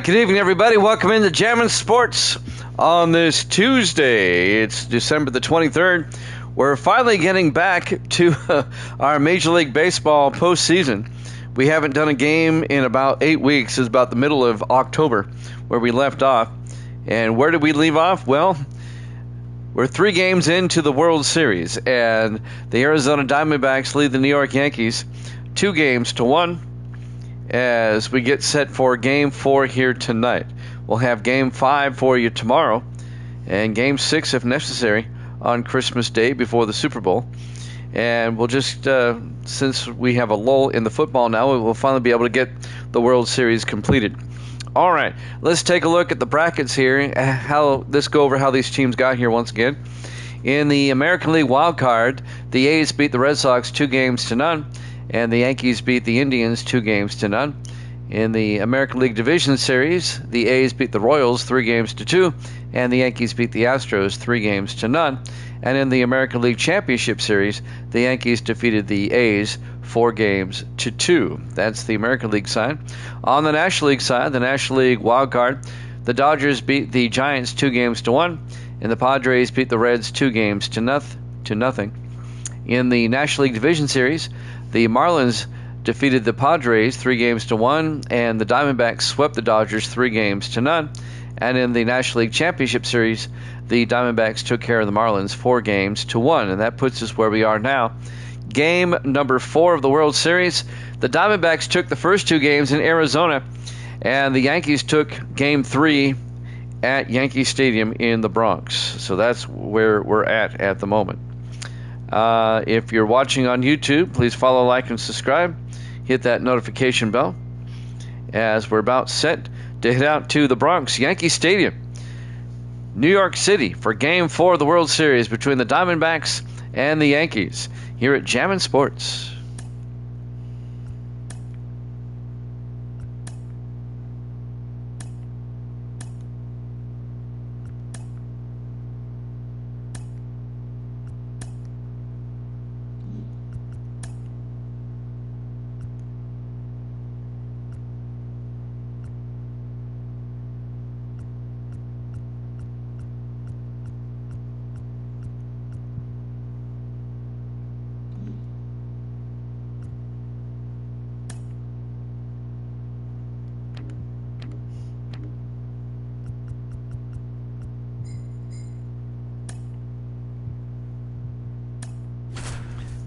good evening, everybody. Welcome into Jammin' Sports on this Tuesday. It's December the 23rd. We're finally getting back to our Major League Baseball postseason. We haven't done a game in about 8 weeks. It's about the middle of October where we left off. And where did we leave off? Well, we're 3 games into the World Series, and the Arizona Diamondbacks lead the New York Yankees 2-1 as we get set for Game 4 here tonight. We'll have Game 5 for you tomorrow, and Game 6, if necessary, on Christmas Day before the Super Bowl. And we'll just, since we have a lull in the football now, we'll finally be able to get the World Series completed. All right, let's take a look at the brackets here. Let's go over how these teams got here once again. In the American League wild card, the A's beat the Red Sox 2-0, and the Yankees beat the Indians 2-0. In the American League Division Series, the A's beat the Royals 3-2, and the Yankees beat the Astros 3-0. And in the American League Championship Series, the Yankees defeated the A's 4-2. That's the American League side. On the National League side, the National League wild card, the Dodgers beat the Giants 2-1, and the Padres beat the Reds 2-0. In the National League Division Series, the Marlins defeated the Padres 3-1, and the Diamondbacks swept the Dodgers 3-0. And in the National League Championship Series, the Diamondbacks took care of the Marlins 4-1, and that puts us where we are now. Game number 4 of the World Series, the Diamondbacks took the first 2 games in Arizona, and the Yankees took Game 3 at Yankee Stadium in the Bronx. So that's where we're at the moment. If you're watching on YouTube, please follow, like, and subscribe. Hit that notification bell as we're about set to head out to the Bronx, Yankee Stadium, New York City, for Game 4 of the World Series between the Diamondbacks and the Yankees here at Jammin' Sports.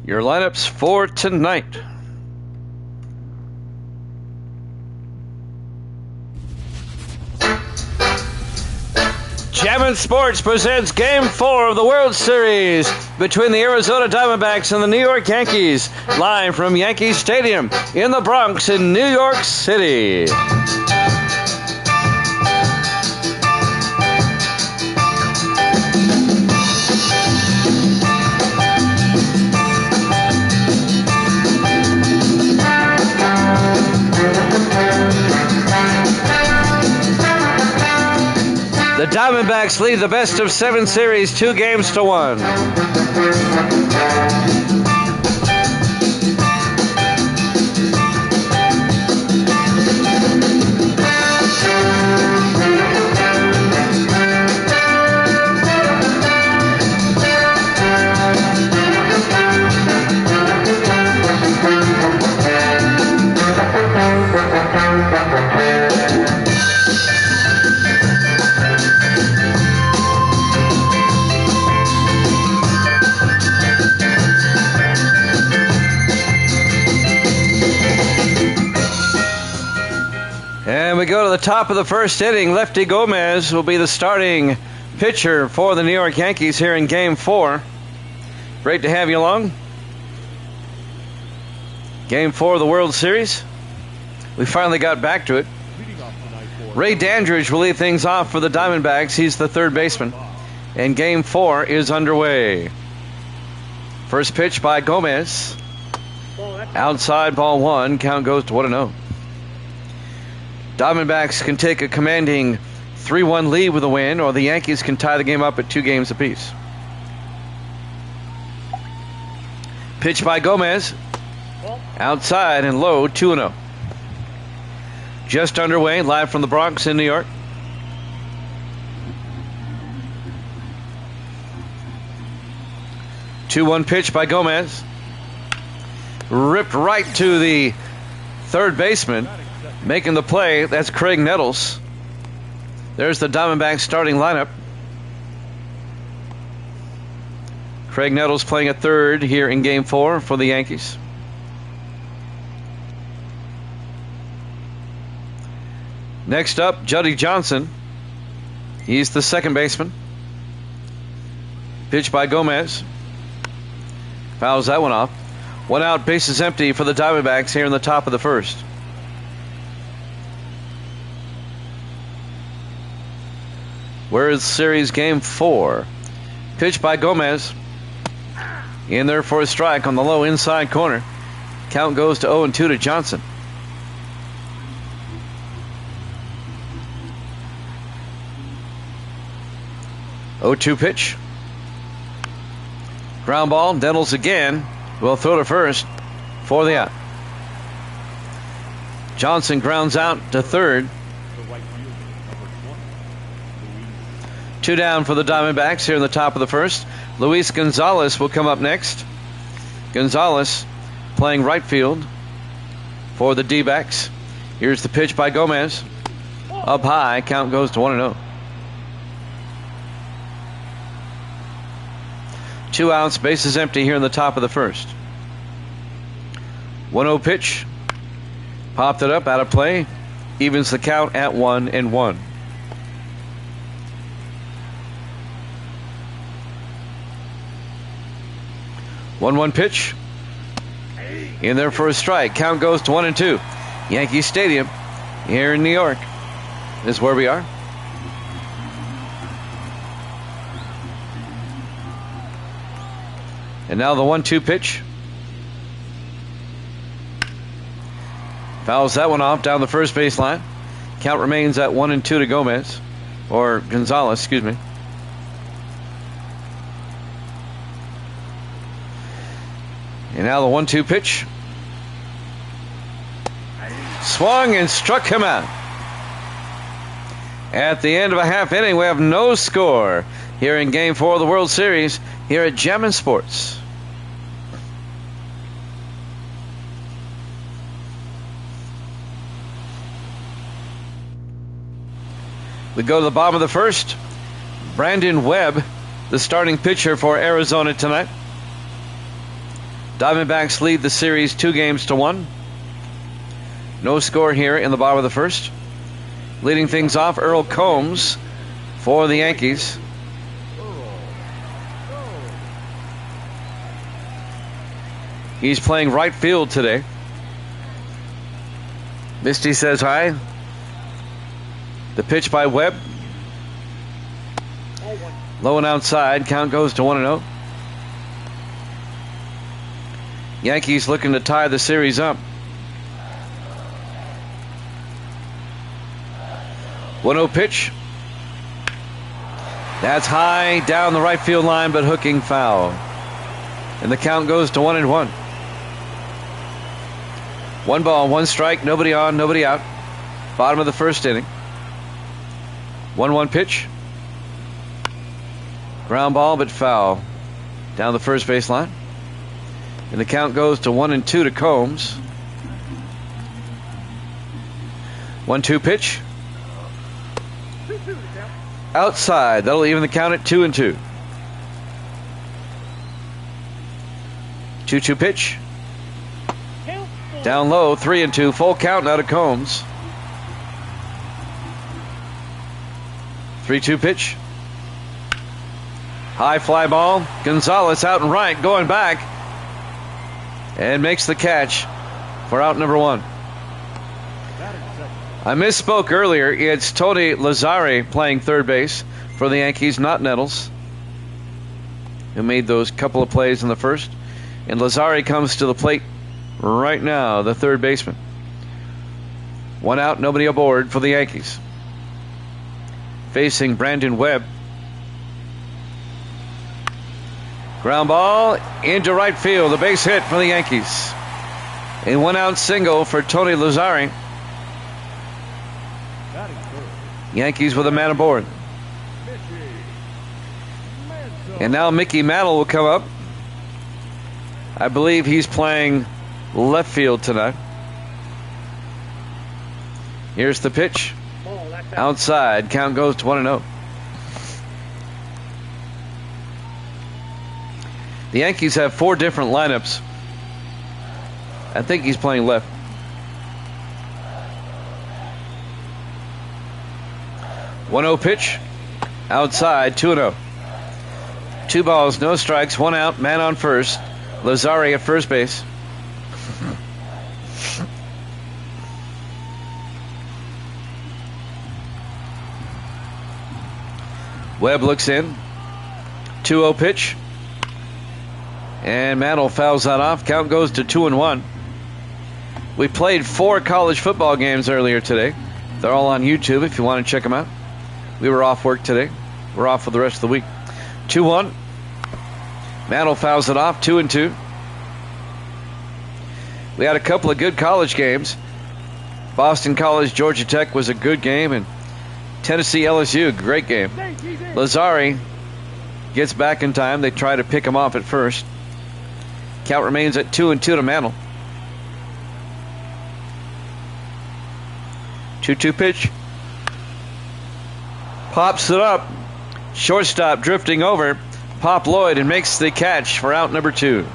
Your lineups for tonight. Jammin' Sports presents Game 4 of the World Series between the Arizona Diamondbacks and the New York Yankees, live from Yankee Stadium in the Bronx in New York City. The Diamondbacks lead the best of 7 series 2-1. And we go to the top of the first inning. Lefty Gomez will be the starting pitcher for the New York Yankees here in Game 4. Great to have you along. Game 4 of the World Series. We finally got back to it. Ray Dandridge will lead things off for the Diamondbacks. He's the third baseman. And Game 4 is underway. First pitch by Gomez. Outside, ball 1. Count goes to 1-0. Diamondbacks can take a commanding 3-1 lead with a win, or the Yankees can tie the game up at 2 games apiece. Pitch by Gomez. Outside and low, 2-0. just underway, live from the Bronx in New York. Two-one pitch by Gomez. Ripped right to the third baseman. Making the play, that's Craig Nettles. There's the Diamondbacks starting lineup. Craig Nettles playing at third here in Game 4 for the Yankees. Next up, Juddy Johnson. He's the second baseman. Pitch by Gomez. Fouls that one off. One out, bases empty for the Diamondbacks here in the top of the first. World Series Game 4. Pitch by Gomez. In there for a strike on the low inside corner. Count goes to 0-2 to Johnson. Oh, 2 pitch. Ground ball. Nettles again. Will throw to first for the out. Johnson grounds out to third. 2 down for the Diamondbacks here in the top of the first. Luis Gonzalez will come up next. Gonzalez playing right field for the D-backs. Here's the pitch by Gomez. Up high. Count goes to 1-0. 2 outs. Bases empty here in the top of the first. 1-0 pitch. Popped it up. Out of play. Evens the count at 1-1. 1-1 pitch. In there for a strike. Count goes to 1-2. Yankee Stadium here in New York is where we are. And now the 1-2 pitch. Fouls that one off down the first baseline. Count remains at 1-2 to Gomez. Or Gonzalez, excuse me. And now the 1-2 pitch. Swung and struck him out. At the end of a half inning, we have no score here in Game 4 of the World Series here at Jammin' Sports. We go to the bottom of the first. Brandon Webb, the starting pitcher for Arizona tonight. Diamondbacks lead the series 2-1. No score here in the bottom of the first. Leading things off, Earl Combs for the Yankees. He's playing right field today. Misty says hi. The pitch by Webb. Low and outside. Count goes to 1-0. Yankees looking to tie the series up. 1-0 pitch. That's high down the right field line, but hooking foul. And the count goes to 1-1. 1 ball, 1 strike, nobody on, nobody out. Bottom of the first inning. 1-1 pitch. Ground ball, but foul. Down the first baseline. And the count goes to 1-2 to Combs. 1-2 pitch. Outside. That'll even the count at 2-2. 2-2 pitch. Down low, 3-2. Full count now to Combs. 3-2 pitch. High fly ball. Gonzalez out and right, going back. And makes the catch for out number 1. I misspoke earlier. It's Tony Lazzari playing third base for the Yankees, not Nettles, who made those couple of plays in the first. And Lazzari comes to the plate right now, the third baseman. 1 out, nobody aboard for the Yankees. Facing Brandon Webb. Ground ball into right field. A base hit for the Yankees. A 1 out single for Tony Lazzari. Yankees with a man aboard. And now Mickey Mantle will come up. I believe he's playing left field tonight. Here's the pitch. Outside. Count goes to 1-0. The Yankees have 4 different lineups. I think he's playing left. One-0 pitch. Outside. 2-0. 2 balls, no strikes, 1 out, man on first. Lazari at first base. Webb looks in. 2-0 pitch. And Mantle fouls that off. Count goes to 2-1. We played 4 college football games earlier today. They're all on YouTube if you want to check them out. We were off work today. We're off for the rest of the week. 2-1. Mantle fouls it off. 2-2. We had a couple of good college games. Boston College, Georgia Tech was a good game, and Tennessee LSU, great game. Lazari gets back in time. They try to pick him off at first. Count remains at 2-2 to Mantle. 2-2 pitch. Pops it up. Shortstop drifting over. Pop Lloyd and makes the catch for out number 2.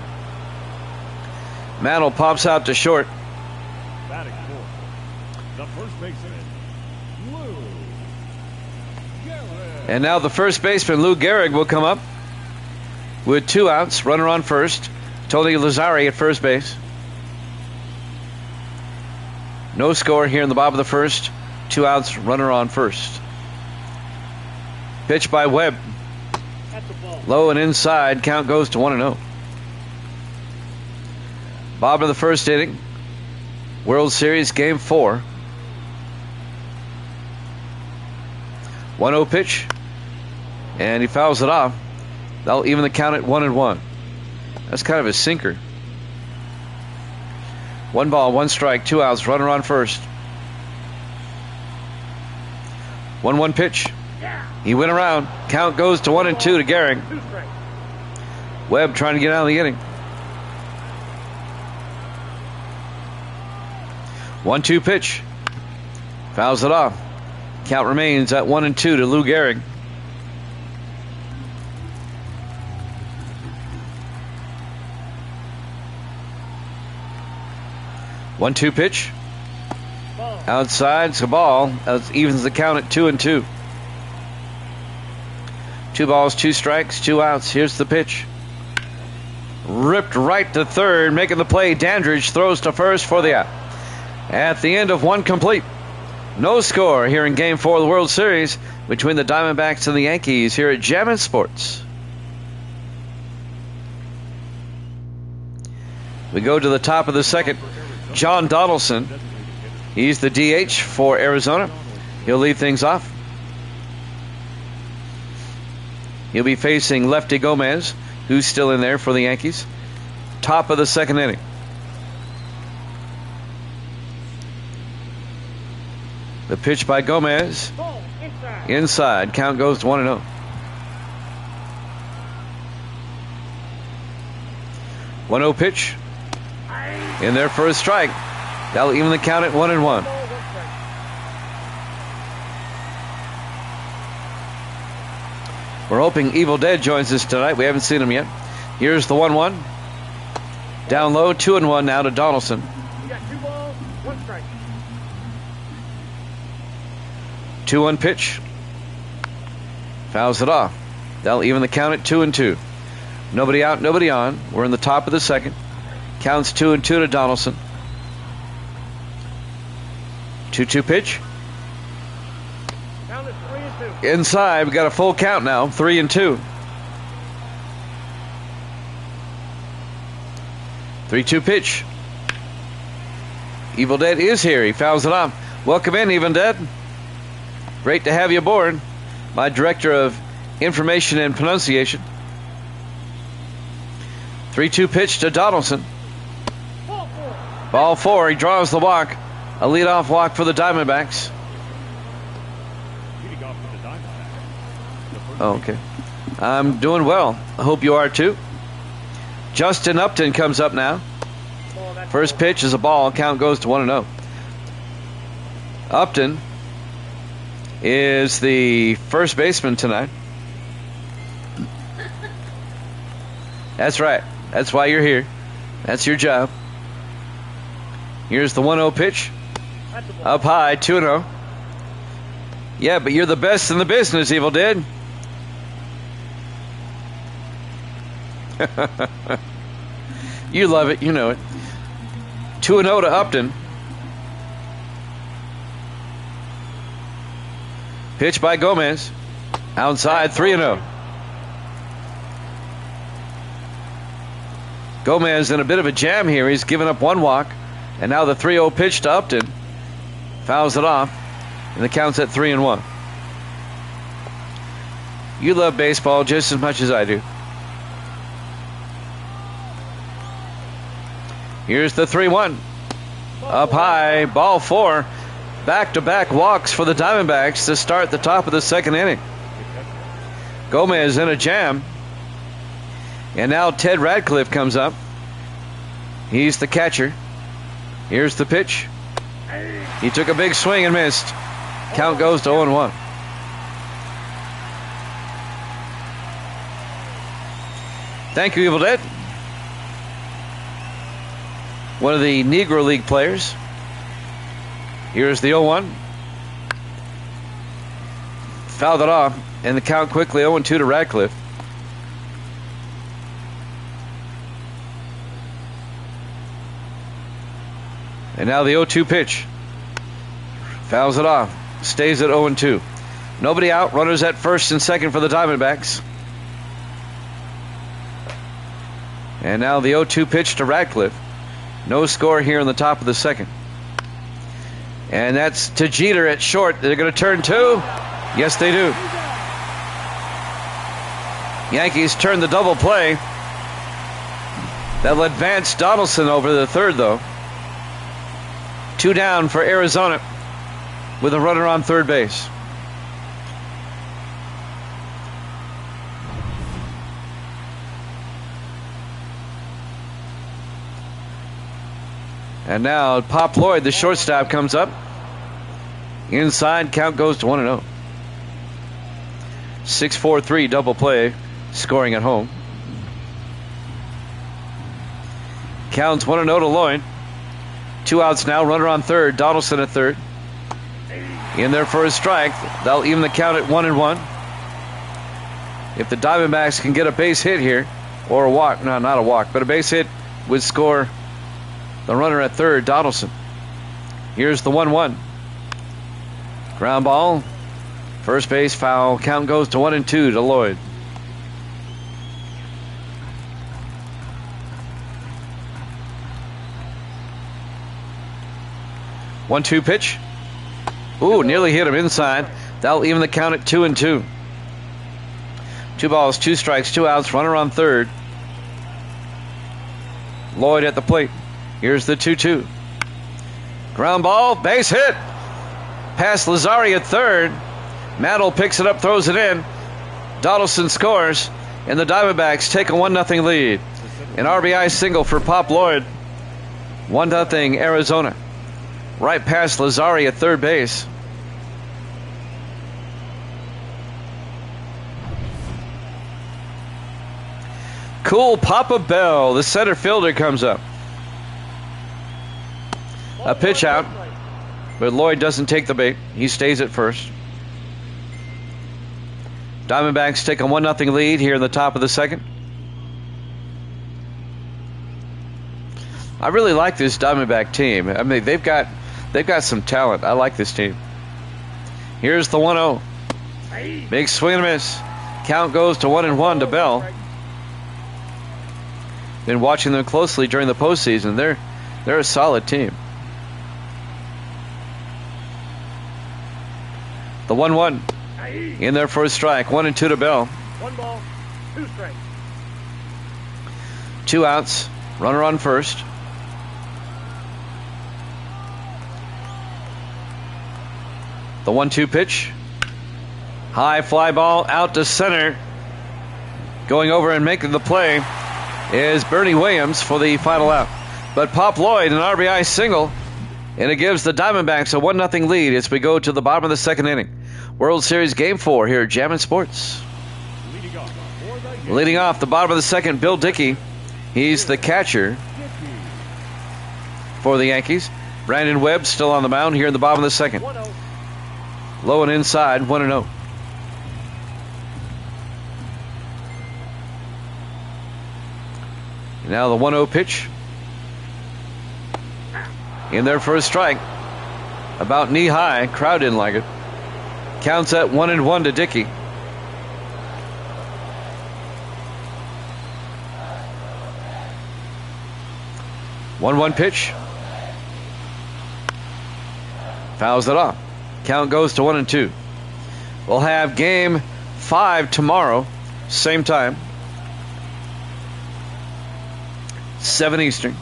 Mantle pops out to short. Batting fourth, the first baseman, Lou Gehrig. And now the first baseman, Lou Gehrig, will come up with 2 outs. Runner on first. Tony Lazari at first base. No score here in the bottom of the first. 2 outs, runner on first. Pitch by Webb. Low and inside. Count goes to 1-0. Bottom of the first inning. World Series Game 4. 1-0 pitch. And he fouls it off. That'll even the count at 1-1. That's kind of a sinker. 1 ball, 1 strike, 2 outs, runner on first. 1-1 pitch. He went around. Count goes to 1-2 to Gehrig. Webb trying to get out of the inning. 1-2 pitch. Fouls it off. Count remains at 1-2 to Lou Gehrig. One-two pitch. Outside, it's a ball. That evens the count at 2-2. 2 balls, 2 strikes, 2 outs. Here's the pitch. Ripped right to third, making the play. Dandridge throws to first for the out. At the end of 1 complete. No score here in Game 4 of the World Series between the Diamondbacks and the Yankees here at Jammin' Sports. We go to the top of the second. John Donaldson, he's the DH for Arizona. He'll lead things off. He'll be facing Lefty Gomez, who's still in there for the Yankees. Top of the second inning. The pitch by Gomez. Inside. Count goes to 1-0. One-0 pitch. In there for a strike. That'll even the count at 1-1. We're hoping Evil Dead joins us tonight. We haven't seen him yet. Here's the 1-1. Down low, 2-1 now to Donaldson. You got 2 balls, 1 strike. 2-1 pitch. Fouls it off. That'll even the count at 2-2. Nobody out, nobody on. We're in the top of the second. Counts 2-2 to Donaldson. 2-2 pitch. Count is 3-2. Inside, we got a full count now. 3-2. 3-2 pitch. Evil Dead is here. He fouls it off. Welcome in, Evil Dead. Great to have you aboard. My director of information and pronunciation. 3-2 pitch to Donaldson. Ball 4. He draws the walk. A leadoff walk for the Diamondbacks. Oh, okay. I'm doing well. I hope you are too. Justin Upton comes up now. First pitch is a ball. Count goes to 1-0. Upton is the first baseman tonight. That's right. That's why you're here. That's your job. Here's the 1-0 pitch. Up high, 2-0. Yeah, but you're the best in the business, Evil Dead. You love it. You know it. 2-0 to Upton. Pitch by Gomez. Outside, 3-0. Gomez in a bit of a jam here. He's given up one walk. And now the 3-0 pitch to Upton. Fouls it off. And the count's at 3-1. You love baseball just as much as I do. Here's the 3-1. Up high, ball 4. Back-to-back walks for the Diamondbacks to start the top of the second inning. Gomez in a jam. And now Ted Radcliffe comes up. He's the catcher. Here's the pitch. He took a big swing and missed. Count goes to 0-1. Thank you, Evil Dead. One of the Negro League players. Here's the 0-1. Fouled it off, and the count quickly 0-2 to Radcliffe. And now the 0-2 pitch. Fouls it off. Stays at 0-2. Nobody out. Runners at first and second for the Diamondbacks. And now the 0-2 pitch to Radcliffe. No score here in the top of the second. And that's to Jeter at short. They're going to turn 2. Yes, they do. Yankees turn the double play. That'll advance Donaldson over to the third, though. 2 down for Arizona with a runner on third base. And now Pop Lloyd, the shortstop, comes up. Inside, count goes to 1-0. 6-4-3 double play, scoring at home. Counts 1-0 to Lloyd. 2 outs now, runner on third, Donaldson at third. In there for a strike. They'll even the count at 1-1. If the Diamondbacks can get a base hit here, or a walk, no, not a walk, but a base hit would score the runner at third, Donaldson. Here's the 1-1. Ground ball. First base foul. Count goes to 1-2 to Lloyd. One-two pitch. Ooh, nearly hit him inside. That'll even the count at 2-2. 2 balls, 2 strikes, 2 outs. Runner on third. Lloyd at the plate. Here's the 2-2. Ground ball, base hit. Past Lazari at third. Mantle picks it up, throws it in. Donaldson scores, and the Diamondbacks take a 1-0 lead. An RBI single for Pop Lloyd. 1-0 Arizona. Right past Lazari at third base. Cool Papa Bell, the center fielder, comes up. A pitch out, but Lloyd doesn't take the bait. He stays at first. Diamondbacks take a 1-0 lead here in the top of the second. I really like this Diamondback team. I mean, they've got some talent. I like this team. Here's the 1-0. Big swing and miss. Count goes to 1-1 to Bell. Been watching them closely during the postseason. They're a solid team. The 1-1 in there for a strike. 1-2 to Bell. 1 ball, 2 strikes. 2 outs. Runner on first. The 1-2 pitch. High fly ball out to center. Going over and making the play is Bernie Williams for the final out. But Pop Lloyd, an RBI single, and it gives the Diamondbacks a 1-0 lead as we go to the bottom of the second inning. World Series Game 4 here at Jammin' Sports. Leading off the bottom of the second, Bill Dickey. He's the catcher for the Yankees. Brandon Webb still on the mound here in the bottom of the second. Low and inside, 1-0. Now the 1-0 pitch. In their first strike. About knee high. Crowd didn't like it. Counts at 1-1 to Dickey. One pitch. Fouls it off. Count goes to 1-2. We'll have game 5 tomorrow. Same time. 7 Eastern.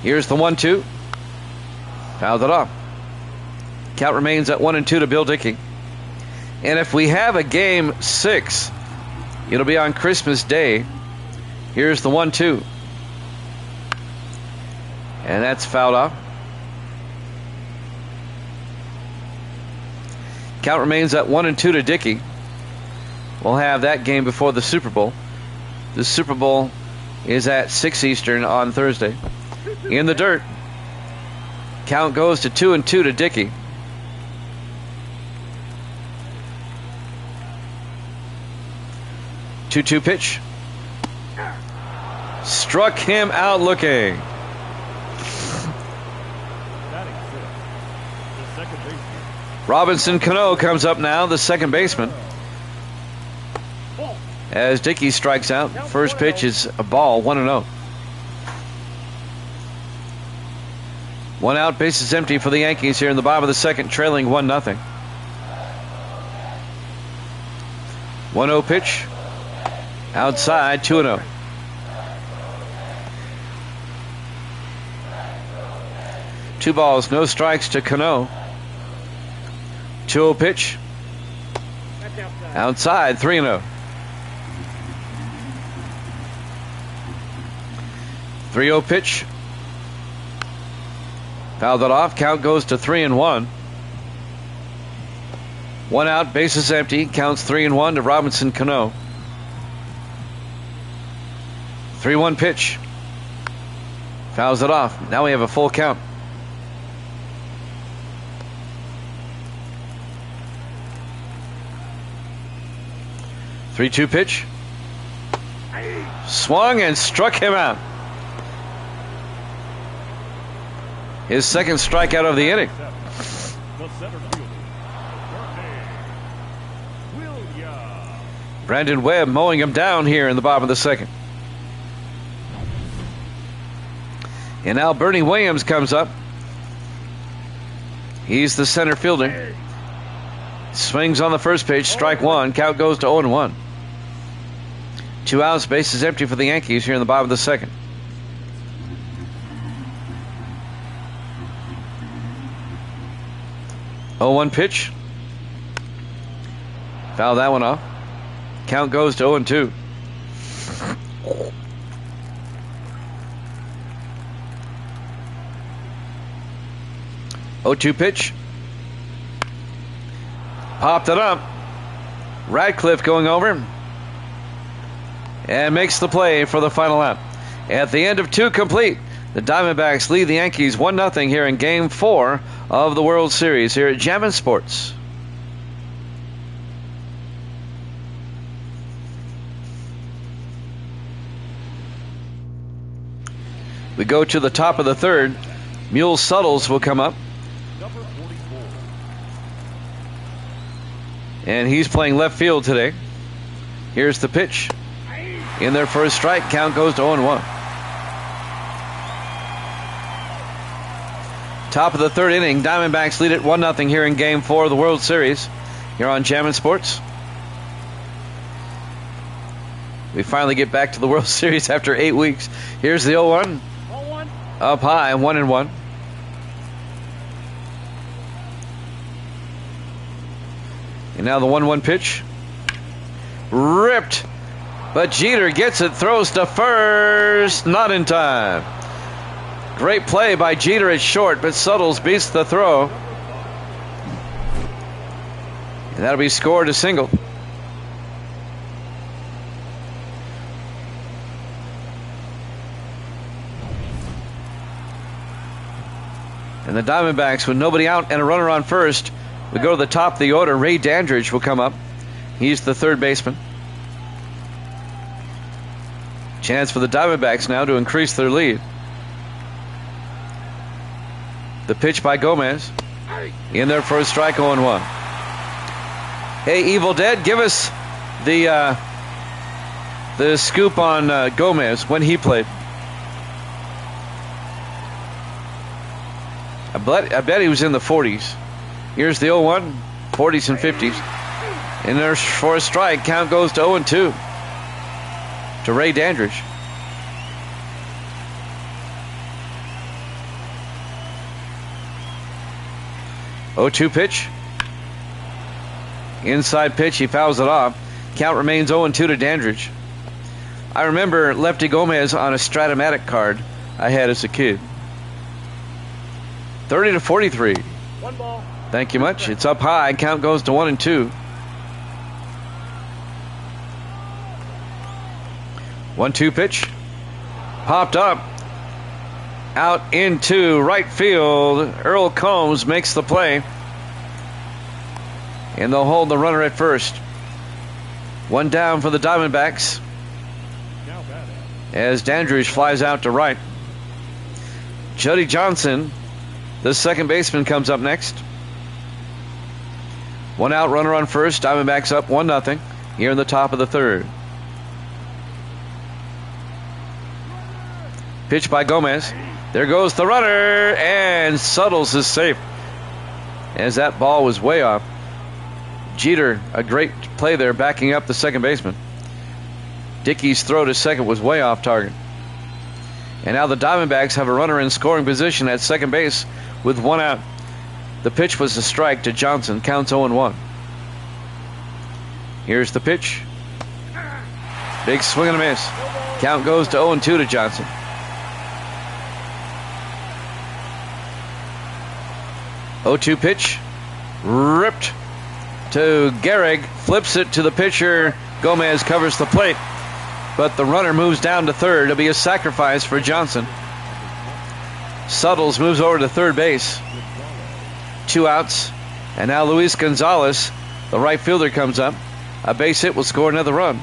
Here's the 1-2. Fouls it off. Count remains at 1-2 to Bill Dickey. And if we have a game 6, it'll be on Christmas Day. Here's the 1-2. And that's fouled off. Count remains at 1-2 to Dickey. We'll have that game before the Super Bowl. The Super Bowl is at 6 Eastern on Thursday. In the dirt. Count goes to 2-2 to Dickey. Two pitch. Struck him out looking. Robinson Cano comes up now, the second baseman. As Dickey strikes out, first pitch is a ball, 1-0. One out, bases empty for the Yankees here in the bottom of the second, trailing 1-0. 1-0 pitch. Outside, 2-0. Two balls, no strikes to Cano. 2-0 pitch. Outside, 3-0. 3-0 pitch. Fouled it off. Count goes to 3-1. One out, bases empty. Counts 3-1 to Robinson Cano. 3-1 pitch. Fouls it off. Now we have a full count. Three-two pitch. Swung and struck him out. His second strikeout of the inning. Brandon Webb mowing him down here in the bottom of the second. And now Bernie Williams comes up. He's the center fielder. Swings on the first pitch, strike one. Count goes to 0-1. Two outs, bases empty for the Yankees here in the bottom of the second. Oh, 1 pitch. Foul that one off. Count goes to 0-2. Oh, 2 pitch. Popped it up. Radcliffe going over and makes the play for the final out. At the end of 2 complete, the Diamondbacks lead the Yankees 1-0 here in Game 4 of the World Series here at Jammin' Sports. We go to the top of the third. Mule Suttles will come up. And he's playing left field today. Here's the pitch. In their first strike, count goes to 0-1. Top of the third inning, Diamondbacks lead it 1-0 here in Game 4 of the World Series. Here on Jammin' Sports. We finally get back to the World Series after 8 weeks. Here's the 0-1. Up high, 1-1. And now the 1-1 pitch. ripped. But Jeter gets it, throws to first, not in time. Great play by Jeter at short, but Suttles beats the throw. And that'll be scored a single. And the Diamondbacks, with nobody out and a runner on first, we go to the top of the order. Ray Dandridge will come up. He's the third baseman. Chance for the Diamondbacks now to increase their lead. The pitch by Gomez. In there for a strike, 0-1. Hey, Evil Dead, give us the scoop on Gomez when he played. I bet he was in the 40s. Here's the 0-1, 40s and 50s. And there's for a strike. Count goes to 0-2 to Ray Dandridge. Oh-2 pitch. Inside pitch, he fouls it off. Count remains 0-2 to Dandridge. I remember Lefty Gomez on a Stratomatic card I had as a kid. 30-43. One ball. Thank you much. It's up high. Count goes to 1-2. 1-2 pitch. Popped up. Out into right field. Earl Combs makes the play. And they'll hold the runner at first. One down for the Diamondbacks. As Dandridge flies out to right. Jody Johnson, the second baseman, comes up next. One out, runner on first. Diamondbacks up 1-0 here in the top of the third. Pitch by Gomez. There goes the runner, and Suttles is safe as that ball was way off. Jeter, a great play there, backing up the second baseman. Dickey's throw to second was way off target. And now the Diamondbacks have a runner in scoring position at second base with one out. The pitch was a strike to Johnson. Counts 0-1. Here's the pitch. Big swing and a miss. Count goes to 0-2 to Johnson. Oh-2 pitch. Ripped to Gehrig. Flips it to the pitcher. Gomez covers the plate. But the runner moves down to third. It'll be a sacrifice for Johnson. Suttles moves over to third base. 2 outs. And now Luis Gonzalez, the right fielder, comes up. A base hit will score another run.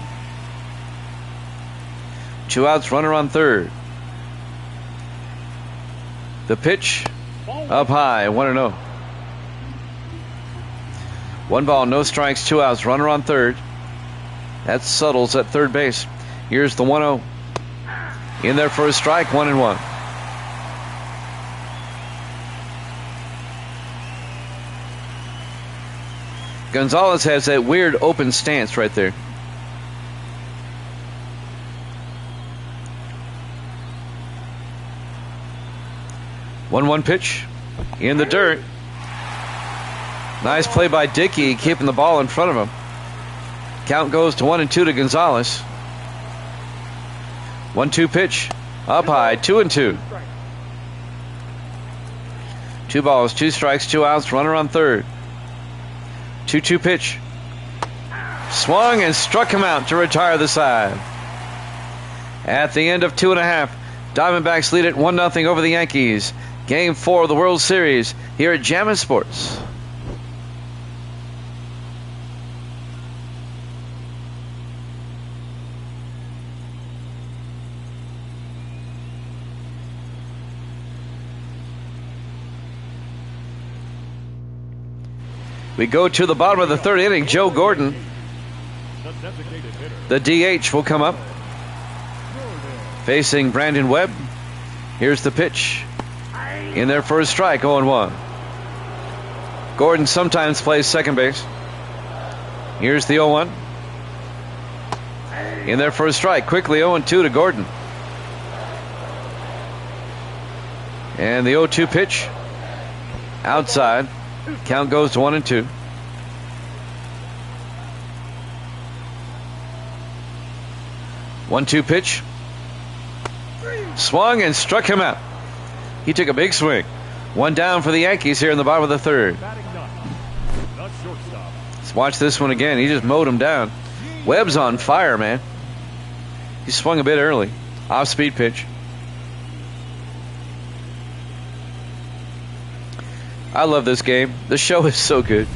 2 outs, runner on third. The pitch up high, 1-0. 1 ball, no strikes, 2 outs, runner on third. That's Suttles at third base. Here's the 1-0. In there for a strike, 1-1. Gonzalez has that weird open stance right there. One pitch in the dirt. Nice play by Dickey, keeping the ball in front of him. Count goes to 1-2 to Gonzalez. 1-2 pitch up high, 2-2. 2 balls, 2 strikes, 2 outs, runner on third. 2-2 pitch. Swung and struck him out to retire the side. At the end of 2.5, Diamondbacks lead it 1-0 over the Yankees. Game 4 of the World Series here at Jammin' Sports. We go to the bottom of the third inning. Joe Gordon, the DH, will come up. Facing Brandon Webb. Here's the pitch. In there for a strike, 0-1. Gordon sometimes plays second base. Here's the 0-1. In there for a strike. Quickly 0-2 to Gordon. And the 0-2 pitch. Outside. Count goes to 1-2. 1-2 pitch. Swung and struck him out. He took a big swing. One down for the Yankees here in the bottom of the third. Let's watch this one again. He just mowed him down. Webb's on fire, man. He swung a bit early. Off-speed pitch. I love this game. The show is so good.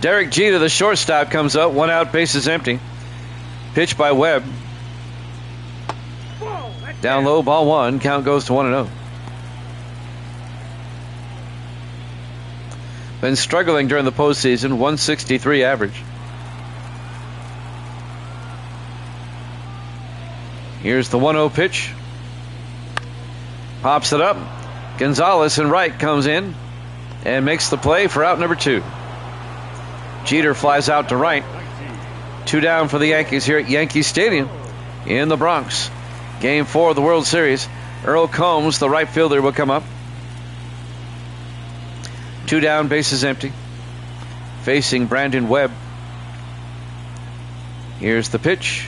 Derek Jeter, the shortstop, comes up. 1 out, bases empty. Pitch by Webb. Down low, ball 1. Count goes to 1-0. Been struggling during the postseason. 163 average. Here's the 1-0 pitch. Pops it up. Gonzalez in right comes in and makes the play for out number 2. Jeter flies out to right. 2 down for the Yankees here at Yankee Stadium in the Bronx. Game 4 of the World Series. Earl Combs, the right fielder, will come up. 2 down, bases empty. Facing Brandon Webb. Here's the pitch.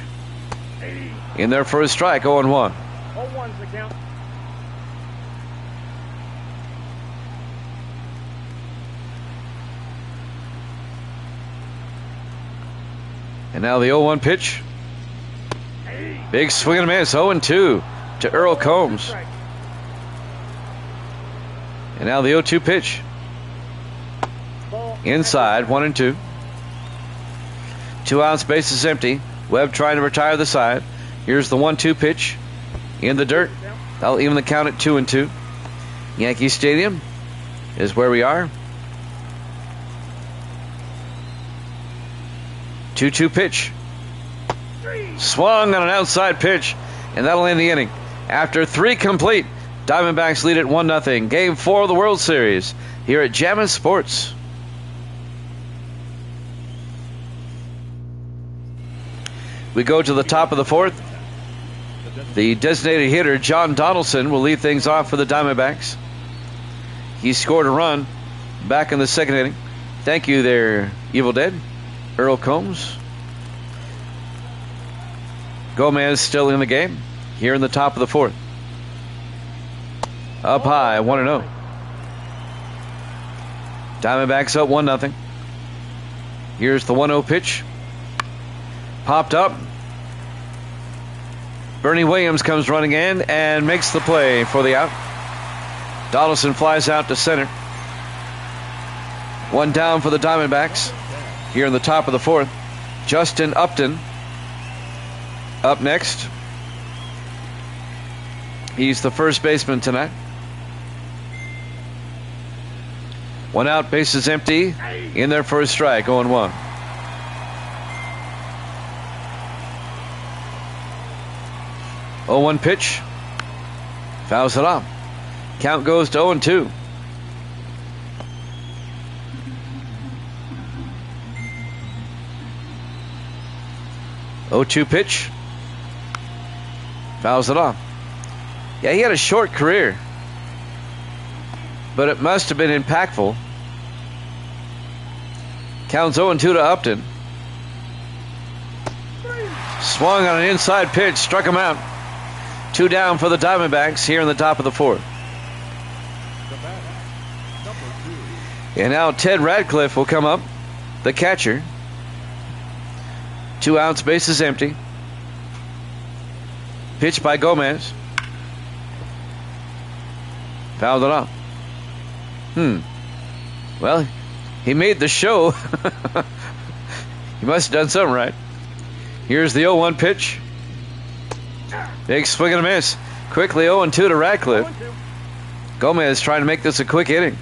In there for a strike, 0-1. 0-1's the count. And now the 0-1 pitch. Big swing and a miss. 0-2 to Earl Combs. And now the 0-2 pitch. Inside, 1-2. 2 outs, bases empty. Webb trying to retire the side. Here's the 1-2 pitch. In the dirt. That'll even the count at 2-2. Yankee Stadium is where we are. 2-2 pitch. Swung on an outside pitch, and that'll end the inning. After 3 complete, Diamondbacks lead at 1-0. Game 4 of the World Series here at Jammin' Sports. We go to the top of the 4th. The designated hitter, John Donaldson, will lead things off for the Diamondbacks. He scored a run back in the 2nd inning. Thank you there, Evil Dead. Earl Combs. Gomez still in the game here in the top of the 4th. Up high, 1-0. Diamondbacks up 1-0. Here's the 1-0 pitch. Popped up. Bernie Williams comes running in and makes the play for the out. Donaldson flies out to center. 1 down for the Diamondbacks here in the top of the 4th. Justin Upton up next. He's the first baseman tonight. 1 out, bases empty. In there for a strike, 0-1. Oh, 1 pitch. Fouls it off. Count goes to 0-2. Oh, 2 pitch. Fouls it off. Yeah, he had a short career, but it must have been impactful. Counts 0-2 to Upton. Swung on an inside pitch, struck him out. 2 down for the Diamondbacks here in the top of the 4th. And now Ted Radcliffe will come up, the catcher. 2 outs, bases empty. Pitch by Gomez. Fouled it off. Well, he made the show. He must have done something right. Here's the 0-1 pitch. Big swing and a miss. Quickly 0-2 to Radcliffe. Gomez trying to make this a quick inning.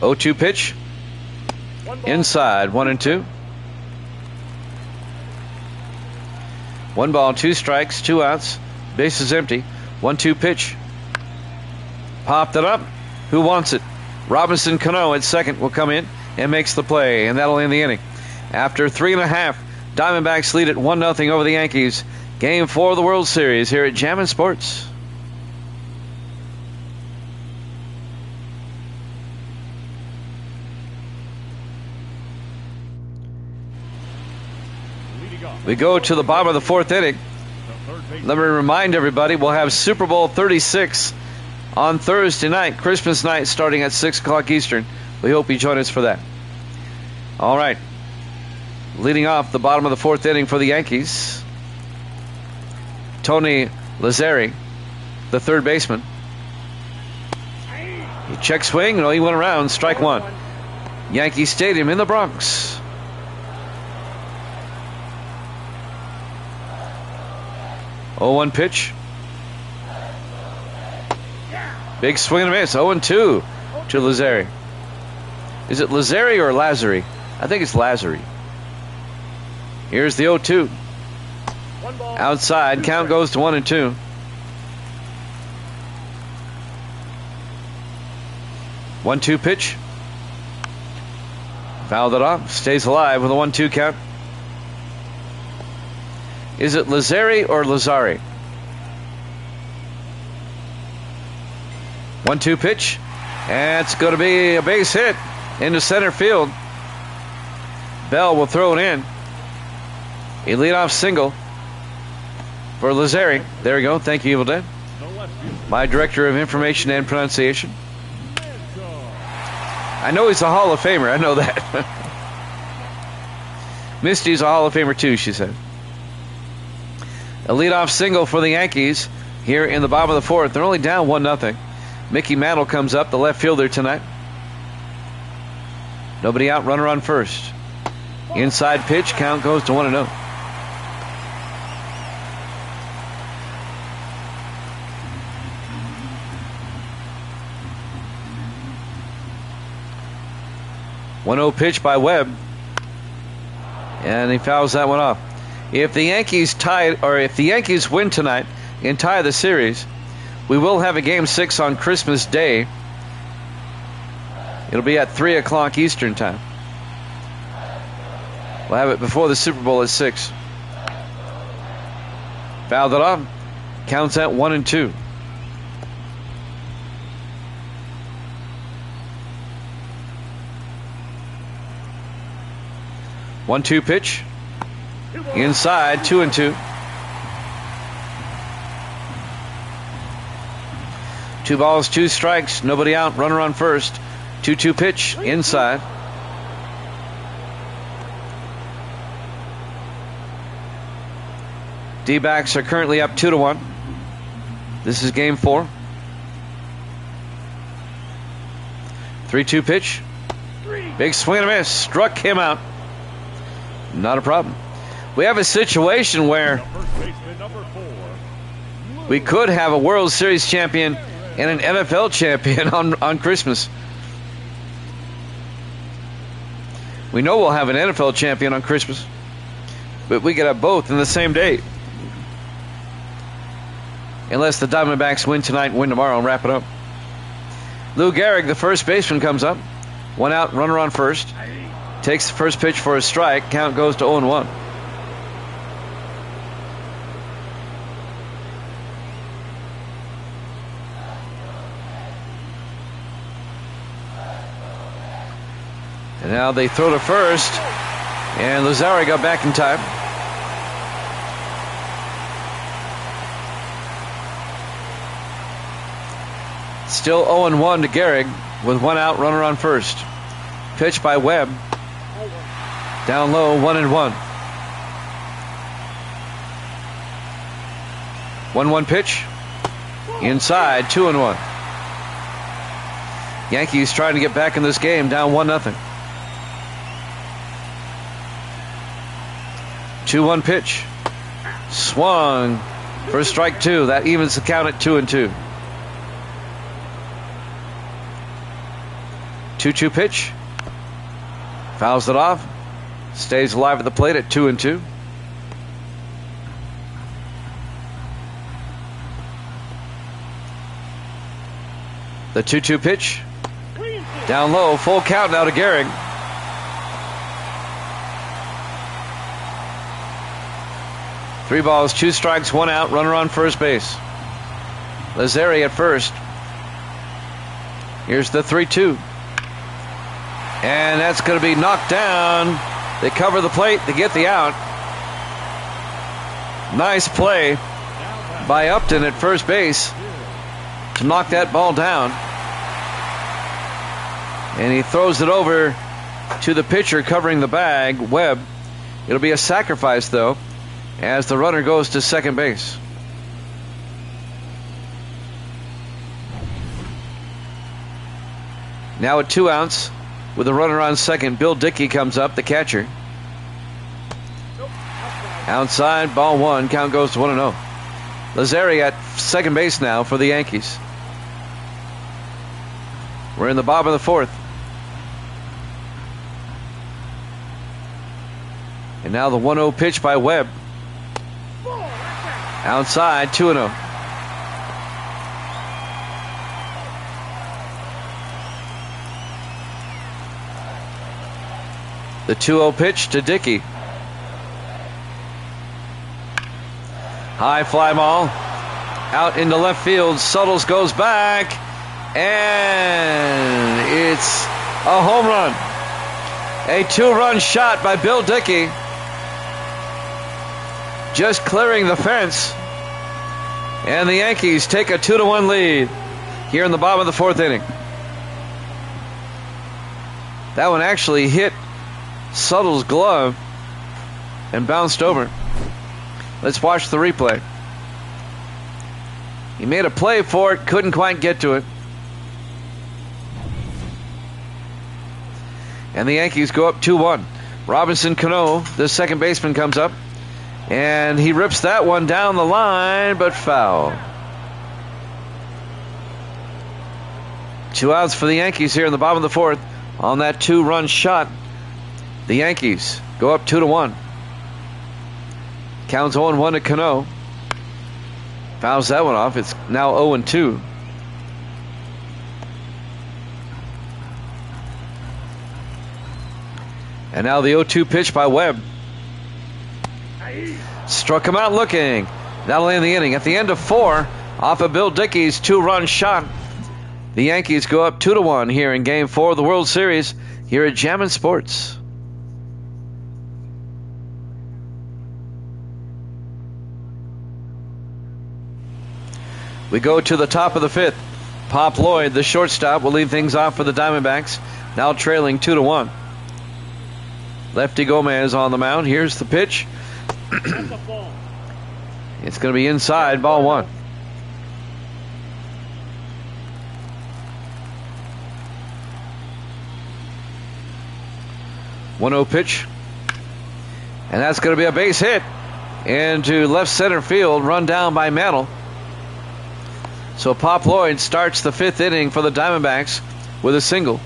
Oh-2 pitch. Inside, 1-2. 1 ball, 2 strikes, 2 outs. Bases empty. 1-2 pitch. Popped it up. Who wants it? Robinson Cano at second will come in and makes the play, and that'll end the inning. After 3.5, Diamondbacks lead at 1-0 over the Yankees. Game 4 of the World Series here at Jammin' Sports. We go to the bottom of the fourth inning. Let me remind everybody, we'll have Super Bowl 36 on Thursday night, Christmas night, starting at 6 o'clock Eastern. We hope you join us for that. All right. Leading off the bottom of the fourth inning for the Yankees, Tony Lazzeri, the third baseman. He check swing. No, he went around. Strike one. Yankee Stadium in the Bronx. Oh, 1 pitch. Big swing and a miss. 0-2 to Lazzeri. Is it Lazzeri or Lazzeri? I think it's Lazzeri. Here's the 0-2. Outside. Count goes to 1-2. One-two pitch. Fouled it off. Stays alive with a 1-2 count. Is it Lazzeri or Lazzari? 1-2 pitch. And it's going to be a base hit into center field. Bell will throw it in. A leadoff single for Lazzeri. There we go. Thank you, Evil Dead. My director of information and pronunciation. I know he's a Hall of Famer. I know that. Misty's a Hall of Famer too, she said. A leadoff single for the Yankees here in the bottom of the fourth. They're only down 1-0. Mickey Mantle comes up, the left fielder tonight. Nobody out, runner on first. Inside pitch, count goes to 1-0. One-0 pitch by Webb, and he fouls that one off. If the Yankees win tonight and tie the series, we will have a Game 6 on Christmas Day. It'll be at 3 o'clock Eastern time. We'll have it before the Super Bowl at 6. Fouled it off. Counts at 1-2. One-two pitch. Inside, 2-2. 2 balls, 2 strikes. Nobody out. Runner on first. 2-2 pitch. Inside. D-backs are currently up 2-1. This is game 4. 3-2 pitch. Big swing and a miss. Struck him out. Not a problem. We have a situation where we could have a World Series champion and an NFL champion on Christmas. We know we'll have an NFL champion on Christmas, but we could have both in the same day. Unless the Diamondbacks win tonight and win tomorrow and wrap it up. Lou Gehrig, the first baseman, comes up. 1 out, runner on first. Takes the first pitch for a strike. Count goes to 0-1. And now they throw to first. And Lazzeri got back in time. Still 0-1 to Gehrig with 1 out, runner on first. Pitch by Webb. Down low, 1-1. 1-1 pitch. Inside, 2-1. Yankees trying to get back in this game, down 1-0. 2-1 pitch. Swung for strike 2. That evens the count at 2-2. 2-2 pitch. Fouls it off. Stays alive at the plate at 2-2. The 2-2 pitch. Down low. Full count now to Gehrig. Three balls, 2 strikes, 1 out. Runner on first base. Lazzeri at first. Here's the 3-2. And that's going to be knocked down. They cover the plate. They get the out. Nice play by Upton at first base to knock that ball down. And he throws it over to the pitcher covering the bag, Webb. It'll be a sacrifice, though, as the runner goes to second base. Now at 2 outs with a runner on second, Bill Dickey comes up, the catcher. Outside, ball one, count goes to 1-0. Lazzari at second base now for the Yankees. We're in the bottom of the fourth. And now the 1-0 pitch by Webb. Outside, 2-0. The 2-0 pitch to Dickey. High fly ball out into left field. Suttles goes back, and it's a home run. A 2-run shot by Bill Dickey, just clearing the fence, and the Yankees take a 2-1 lead here in the bottom of the fourth inning. That one actually hit Suttles' glove and bounced over. Let's watch the replay. He made a play for it, couldn't quite get to it. And the Yankees go up 2-1. Robinson Cano, the second baseman, comes up, and he rips that one down the line, but foul. 2 outs for the Yankees here in the bottom of the fourth on that 2-run shot. The Yankees go up 2-1. Counts 0-1 to Cano. Fouls that one off. It's now 0-2. And now the 0-2 pitch by Webb. Struck him out looking. That'll end the inning. At the end of 4, off of Bill Dickey's 2-run shot, the Yankees go up 2-1 here in Game 4 of the World Series here at Jammin' Sports. We go to the top of the 5th. Pop Lloyd, the shortstop, will lead things off for the Diamondbacks, now trailing 2-1. Lefty Gomez on the mound. Here's the pitch. It's going to be inside, ball one. One 0 pitch. And that's going to be a base hit into left center field, run down by Mantle. So Pop Lloyd starts the 5th inning for the Diamondbacks with a single.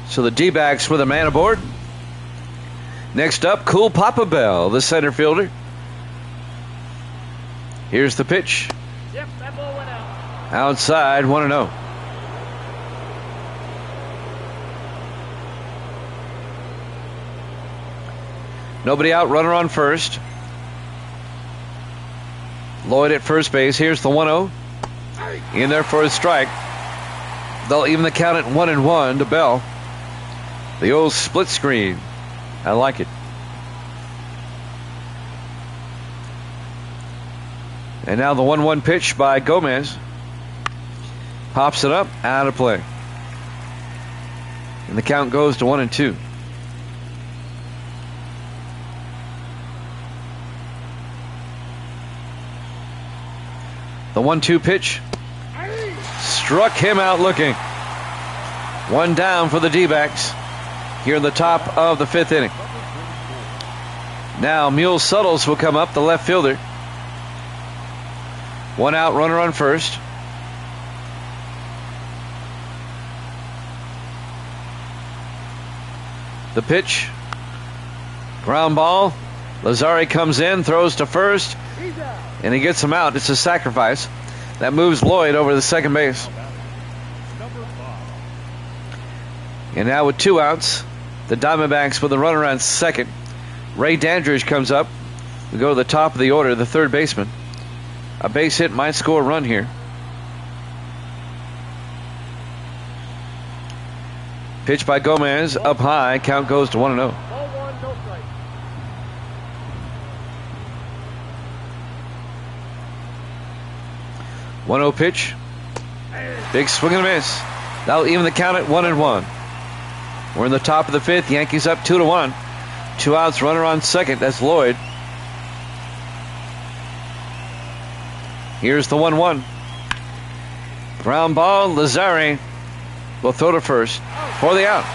So the D-backs with a man aboard. Next up, Cool Papa Bell, the center fielder. Here's the pitch. Yep, that ball went out. Outside, 1-0. Nobody out, runner on first. Lloyd at first base. Here's the 1-0. In there for a strike. They'll even the count at 1-1 to Bell. The old split screen. I like it. And now the 1-1 pitch by Gomez. Pops it up, out of play. And the count goes to 1-2. The 1-2 pitch struck him out looking. One down for the D-backs here in the top of the 5th inning. Now Mule Suttles will come up, the left fielder. One out, runner on first. The pitch. Ground ball. Lazzari comes in, throws to first, and he gets him out. It's a sacrifice. That moves Lloyd over to second base. And now with 2 outs, the Diamondbacks with a runner on second. Ray Dandridge comes up. We go to the top of the order, the third baseman. A base hit might score a run here. Pitch by Gomez, up high. Count goes to 1-0. Ball one, no strike. 1-0 pitch. Big swing and a miss. That'll even the count at 1-1. We're in the top of the fifth. Yankees up 2-1. 2 outs, runner on second. That's Lloyd. Here's the 1-1. Ground ball. Lazare will throw to first for the out.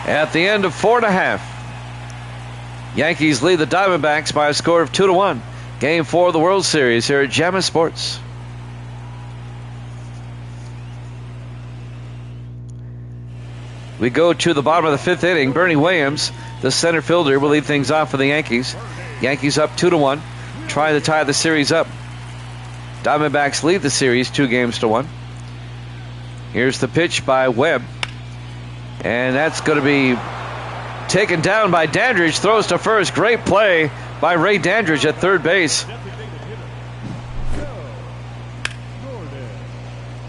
At the end of 4.5, Yankees lead the Diamondbacks by a score of 2-1. Game 4 of the World Series here at YANKEES Sports. We go to the bottom of the fifth inning. Bernie Williams, the center fielder, will lead things off for the Yankees. Yankees up 2-1, trying to tie the series up. Diamondbacks lead the series 2-1. Here's the pitch by Webb. And that's going to be taken down by Dandridge. Throws to first. Great play by Ray Dandridge at third base.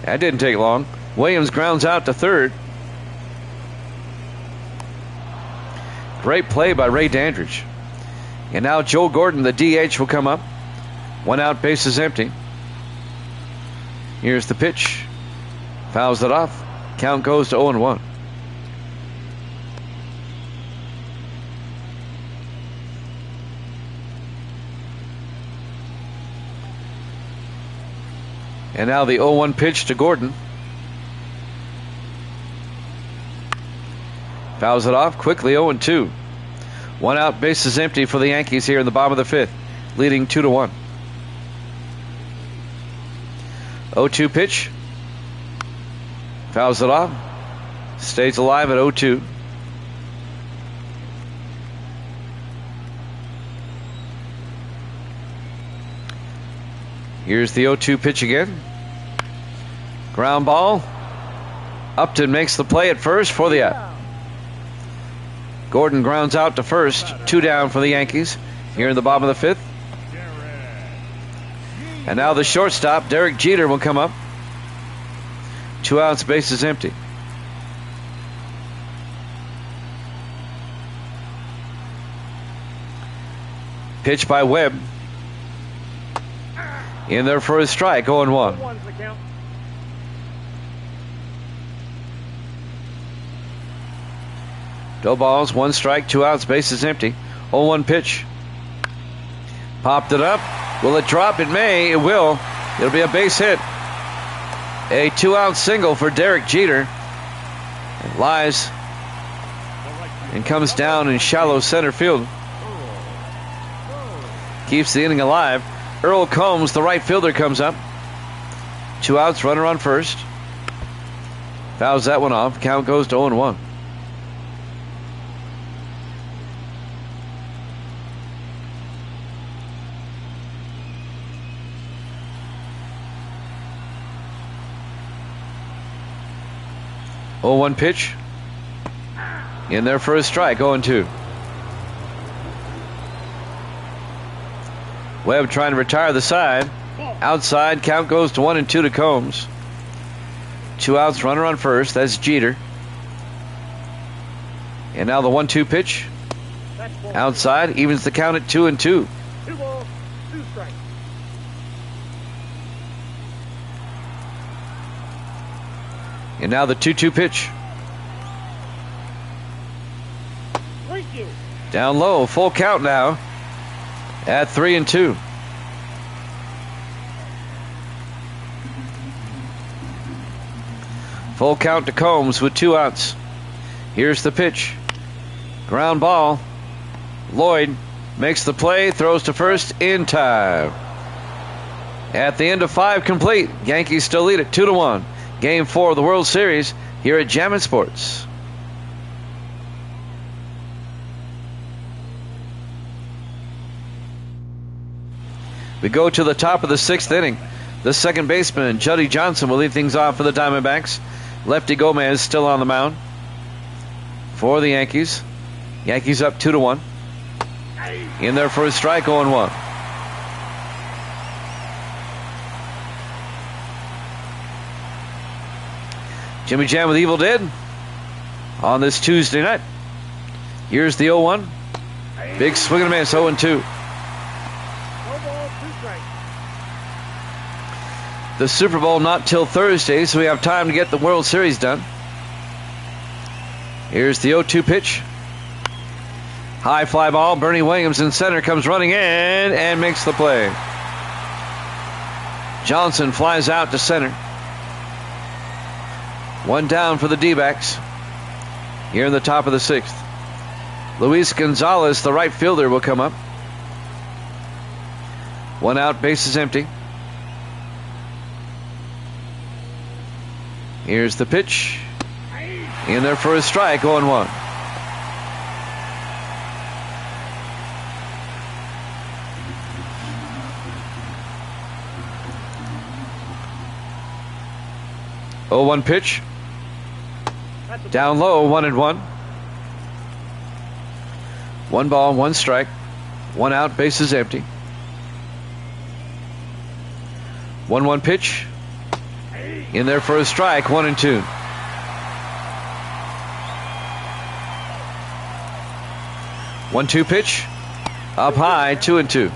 That didn't take long. Williams grounds out to third. Great play by Ray Dandridge. And now Joe Gordon, the DH, will come up. 1 out, bases empty. Here's the pitch. Fouls it off. Count goes to 0-1. And now the 0-1 pitch to Gordon. Fouls it off quickly. 0-2. 1 out, bases empty for the Yankees here in the bottom of the fifth, leading 2-1. 0-2 pitch. Fouls it off. Stays alive at 0-2. Here's the 0-2 pitch again. Ground ball. Upton makes the play at first for the out. Gordon grounds out to first. 2 down for the Yankees here in the bottom of the fifth. And now the shortstop, Derek Jeter, will come up. 2 outs, bases empty. Pitch by Webb. In there for a strike, 0-1. No balls, 1 strike, 2 outs, bases empty. 0-1 pitch. Popped it up. Will it drop? It may. It will. It'll be a base hit. A 2-out single for Derek Jeter. It lies and comes down in shallow center field. Keeps the inning alive. Earl Combs, the right fielder, comes up. 2 outs, runner on first. Fouls that one off. Count goes to 0-1. Oh, 0-1 pitch. In there for a strike, 0-2. Webb trying to retire the side. Outside, count goes to 1-2 to Combs. 2 outs, runner on first. That's Jeter. And now the 1-2 pitch. Outside, evens the count at 2-2. 2 balls, 2 strikes. And now the 2-2 pitch. Down low, full count now at 3-2. Full count to Combs with 2 outs. Here's the pitch. Ground ball. Lloyd makes the play, throws to first in time. At the end of 5 complete, Yankees still lead it 2-1. Game 4 of the World Series here at YANKEES Sports. We go to the top of the 6th inning. The second baseman, Juddy Johnson, will lead things off for the Diamondbacks. Lefty Gomez still on the mound for the Yankees. Yankees up 2-1. In there for a strike, 0-1. Jimmy Jam with Evil Dead. on this Tuesday night. Here's the 0-1. Big swing and a miss, 0-2. No ball, 2 strikes. The Super Bowl not till Thursday, so we have time to get the World Series done. Here's the 0-2 pitch. High fly ball. Bernie Williams in center comes running in and makes the play. Johnson flies out to center. 1 down for the D-backs here in the top of the 6th. Luis Gonzalez, the right fielder, will come up. 1 out, bases empty. Here's the pitch. In there for a strike, 0-1. Oh, 1 pitch. Down low, 1-1. 1 ball, 1 strike. 1 out, bases empty. 1-1 pitch. In there for a strike, 1-2. 1-2 pitch. Up high, 2-2.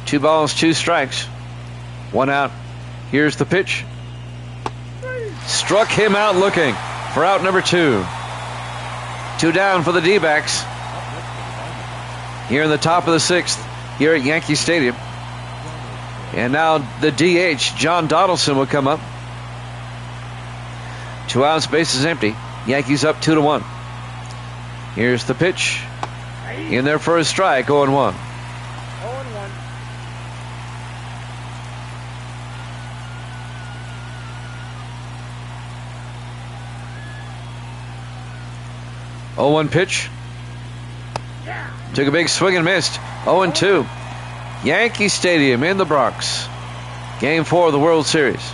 2 balls, 2 strikes. 1 out. Here's the pitch. Struck him out looking for out number 2. 2 down for the D-backs here in the top of the 6th here at Yankee Stadium. And now the DH, John Donaldson, will come up. 2 outs, bases empty. Yankees up 2-1. Here's the pitch. In there for a strike, 0-1. 0-1. 0-1 pitch. Took a big swing and missed. 0-2. Yankee Stadium in the Bronx. Game 4 of the World Series.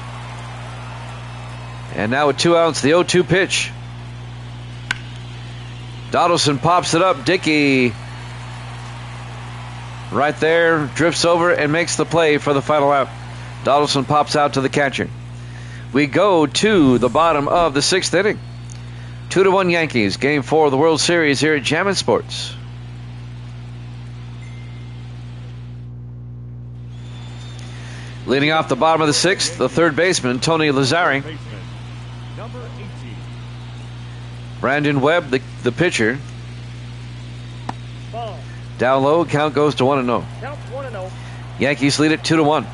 And now with 2 outs, the 0-2 pitch. Donaldson pops it up. Dickey right there, drifts over and makes the play for the final out. Donaldson pops out to the catcher. We go to the bottom of the 6th inning. 2-1 Yankees. Game 4 of the World Series here at Jammin' Sports. Leading off the bottom of the 6th, the third baseman, Tony Lazzari. Number 18. Brandon Webb, the pitcher. Ball. Down low, count goes to 1-0. Count 1-0. Yankees lead it 2-1.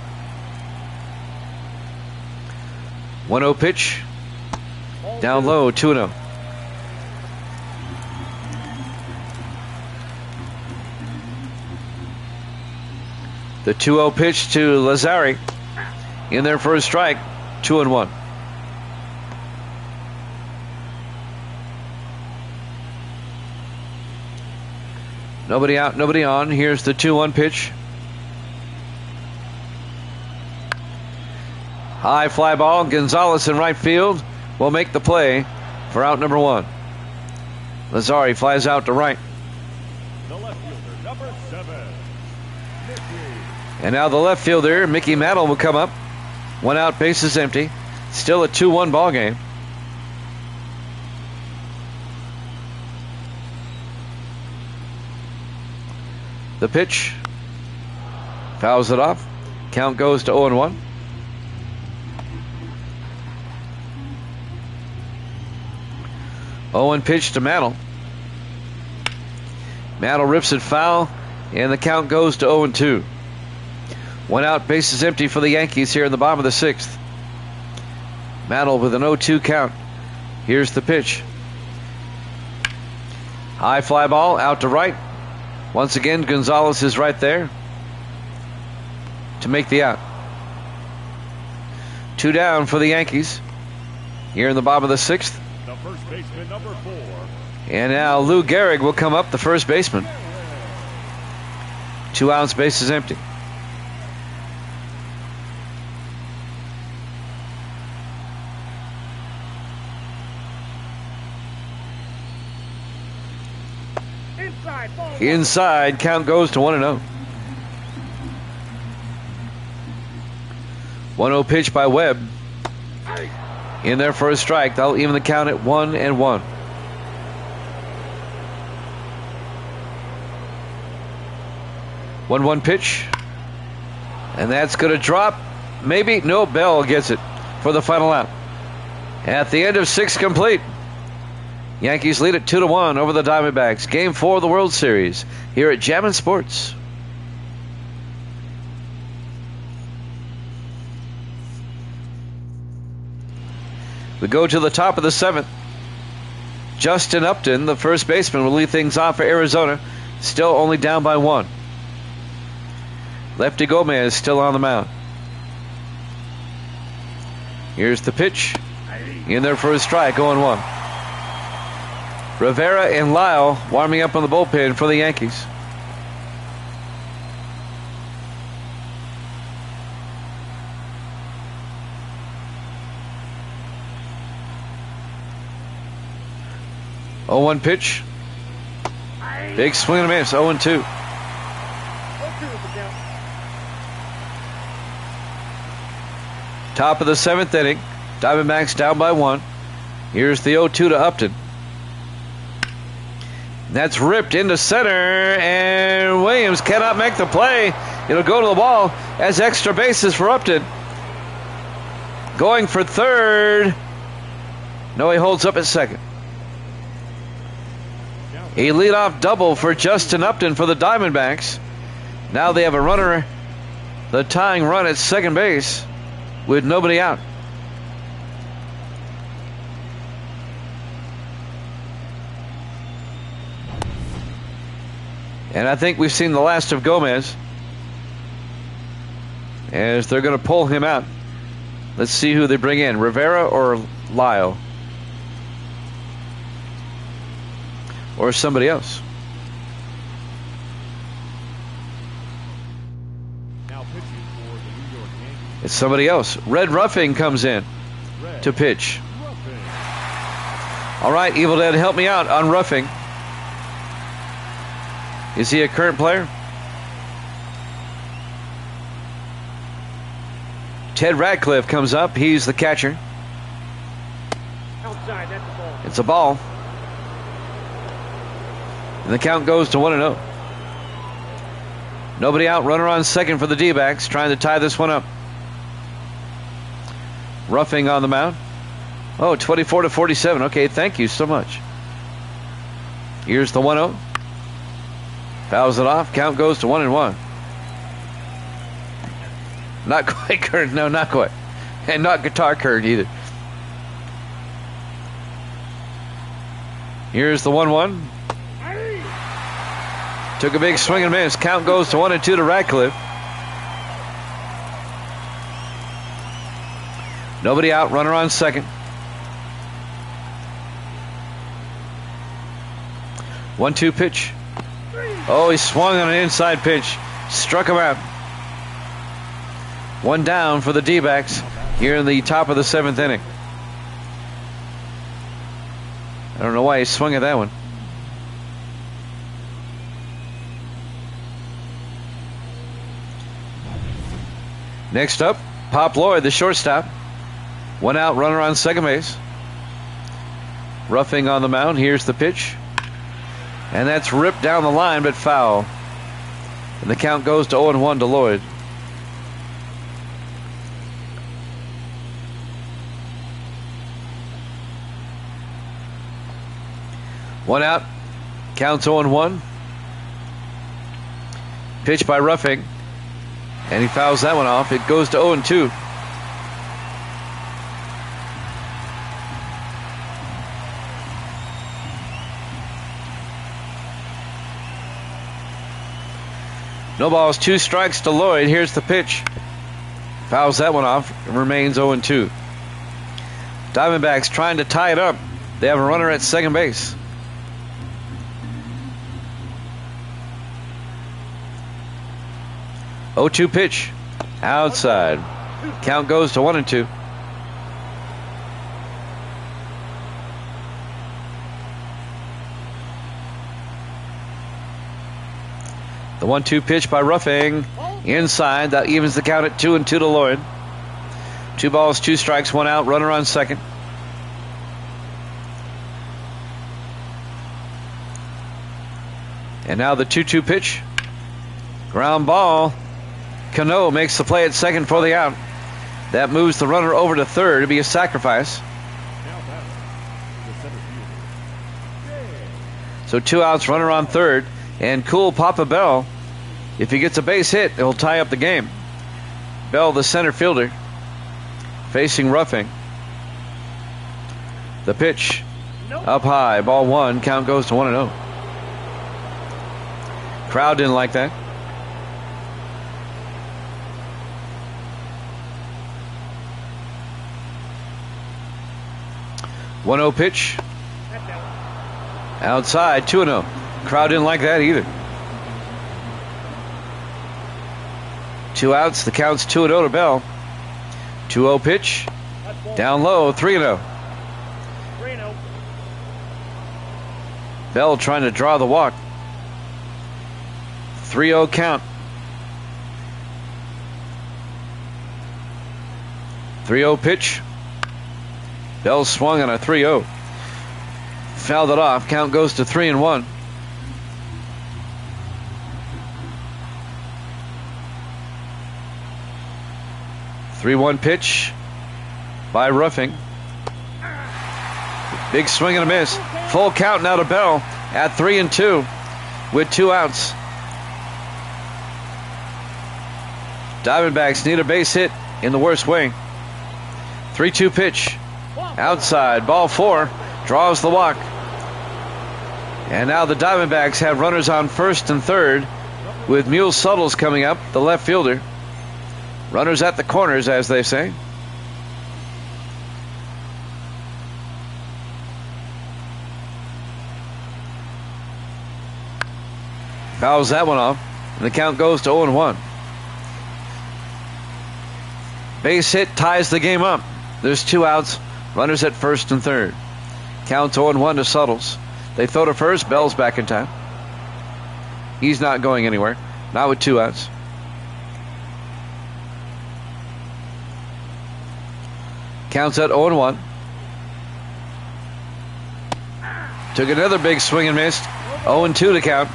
1-0 pitch. Down low, 2-0. The 2-0 pitch to Lazzari. In there for a strike, 2-1. Nobody out, nobody on. Here's the 2-1 pitch. High fly ball. Gonzalez in right field will make the play for out number 1. Lazzari flies out to right. The left fielder, number 7. And now the left fielder, Mickey Mantle, will come up. 1 out, bases empty. Still a 2-1 ball game. The pitch. Fouls it off. Count goes to 0-1. Owen pitch to Mantle. Mantle rips it foul, and the count goes to 0-2. 1 out, bases empty for the Yankees here in the bottom of the 6th. Mantle with an 0-2 count. Here's the pitch. High fly ball out to right. Once again, Gonzalez is right there to make the out. 2 down for the Yankees here in the bottom of the 6th. The first baseman, number 4. And now Lou Gehrig will come up, the first baseman. 2 outs, bases empty. Inside, ball. Inside, count goes to 1-0. 1-0 pitch by Webb. in there for a strike. That'll even the count at 1-1. One pitch. And that's going to drop. Maybe. No, Bell gets it for the final out. At the end of 6 complete. Yankees lead it 2-1 over the Diamondbacks. Game 4 of the World Series here at Jammin' Sports. We go to the top of the 7th. Justin Upton, the first baseman, will lead things off for Arizona. Still only down by 1. Lefty Gomez still on the mound. Here's the pitch. In there for a strike, 0-1. Rivera and Lyle warming up on the bullpen for the Yankees. Oh, 1 pitch. Big swing and a miss. 0-2. Top of the 7th inning. Diamondbacks down by 1. Here's the 0-2 to Upton. That's ripped into center, and Williams cannot make the play. It'll go to the wall as extra bases for Upton. Going for third. No, he holds up at second. A leadoff double for Justin Upton for the Diamondbacks. Now they have a runner, the tying run at second base with nobody out. And I think we've seen the last of Gomez as they're going to pull him out. Let's see who they bring in, Rivera or Lyle or somebody else. Now pitching for the New York Yankees. It's somebody else. Red Ruffing comes in to pitch. Ruffing. All right, Evil Dead, help me out on Ruffing. Is he a current player? Ted Radcliffe comes up. He's the catcher. Outside, that's the ball. It's a ball. And the count goes to 1-0. Nobody out. Runner on second for the D-backs, trying to tie this one up. Ruffing on the mound. Oh, 24-47. Okay, thank you so much. Here's the 1-0. Fouls it off. Count goes to 1-1. Not quite Kurt. No, not quite. And not Guitar Kurt either. Here's the 1-1. Took a big swing and miss. Count goes to 1-2 to Radcliffe. Nobody out. Runner on second. 1-2 pitch. Oh, he swung on an inside pitch. Struck him out. One down for the D-backs here in the top of the 7th inning. I don't know why he swung at that one. Next up, Pop Lloyd, the shortstop. One out, runner on second base. Ruffing on the mound. Here's the pitch. And that's ripped down the line, but foul. And the count goes to 0-1 to Lloyd. One out. Counts 0-1. Pitch by Ruffing. And he fouls that one off. It goes to 0-2. No balls, 2 strikes to Lloyd. Here's the pitch. Fouls that one off. It remains 0-2. Diamondbacks trying to tie it up. They have a runner at second base. Oh-2 pitch. Outside. Count goes to 1-2. The 1-2 pitch by Ruffing. Inside. That evens the count at 2-2 to Lloyd. 2 balls, 2 strikes, 1 out. Runner on second. And now the 2-2 pitch. Ground ball. Cano makes the play at second for the out. That moves the runner over to third. It'll be a sacrifice. Now batting, the center fielder. So 2 outs, runner on third. And cool Papa Bell, if he gets a base hit, it'll tie up the game. Bell, the center fielder, facing Ruffing. The pitch up high, ball 1. Count goes to 1-0. Crowd didn't like that. One 0 pitch. Outside, 2-0. Crowd didn't like that either. 2 outs, the count's 2-0 to Bell. 2-0 pitch. Down low, 3-0. Bell trying to draw the walk. 3-0 count. 3-0 pitch. Bell swung on a 3-0. Fouled it off. Count goes to 3-1. Three-one pitch by Ruffing. Big swing and a miss. Full count now to Bell at 3-2 with 2 outs. Diamondbacks need a base hit in the worst way. 3-2 pitch. Outside, ball 4. Draws the walk. And now the Diamondbacks have runners on first and third with Mule Suttles coming up, the left fielder. Runners at the corners, as they say. Fouls that one off, and the count goes to 0-1. Base hit ties the game up. There's 2 outs, runners at first and third. Count 0-1 to Suttles. They throw to first, Bell's back in time. He's not going anywhere, not with 2 outs. Counts at 0-1. Took another big swing and missed. 0-2 to count.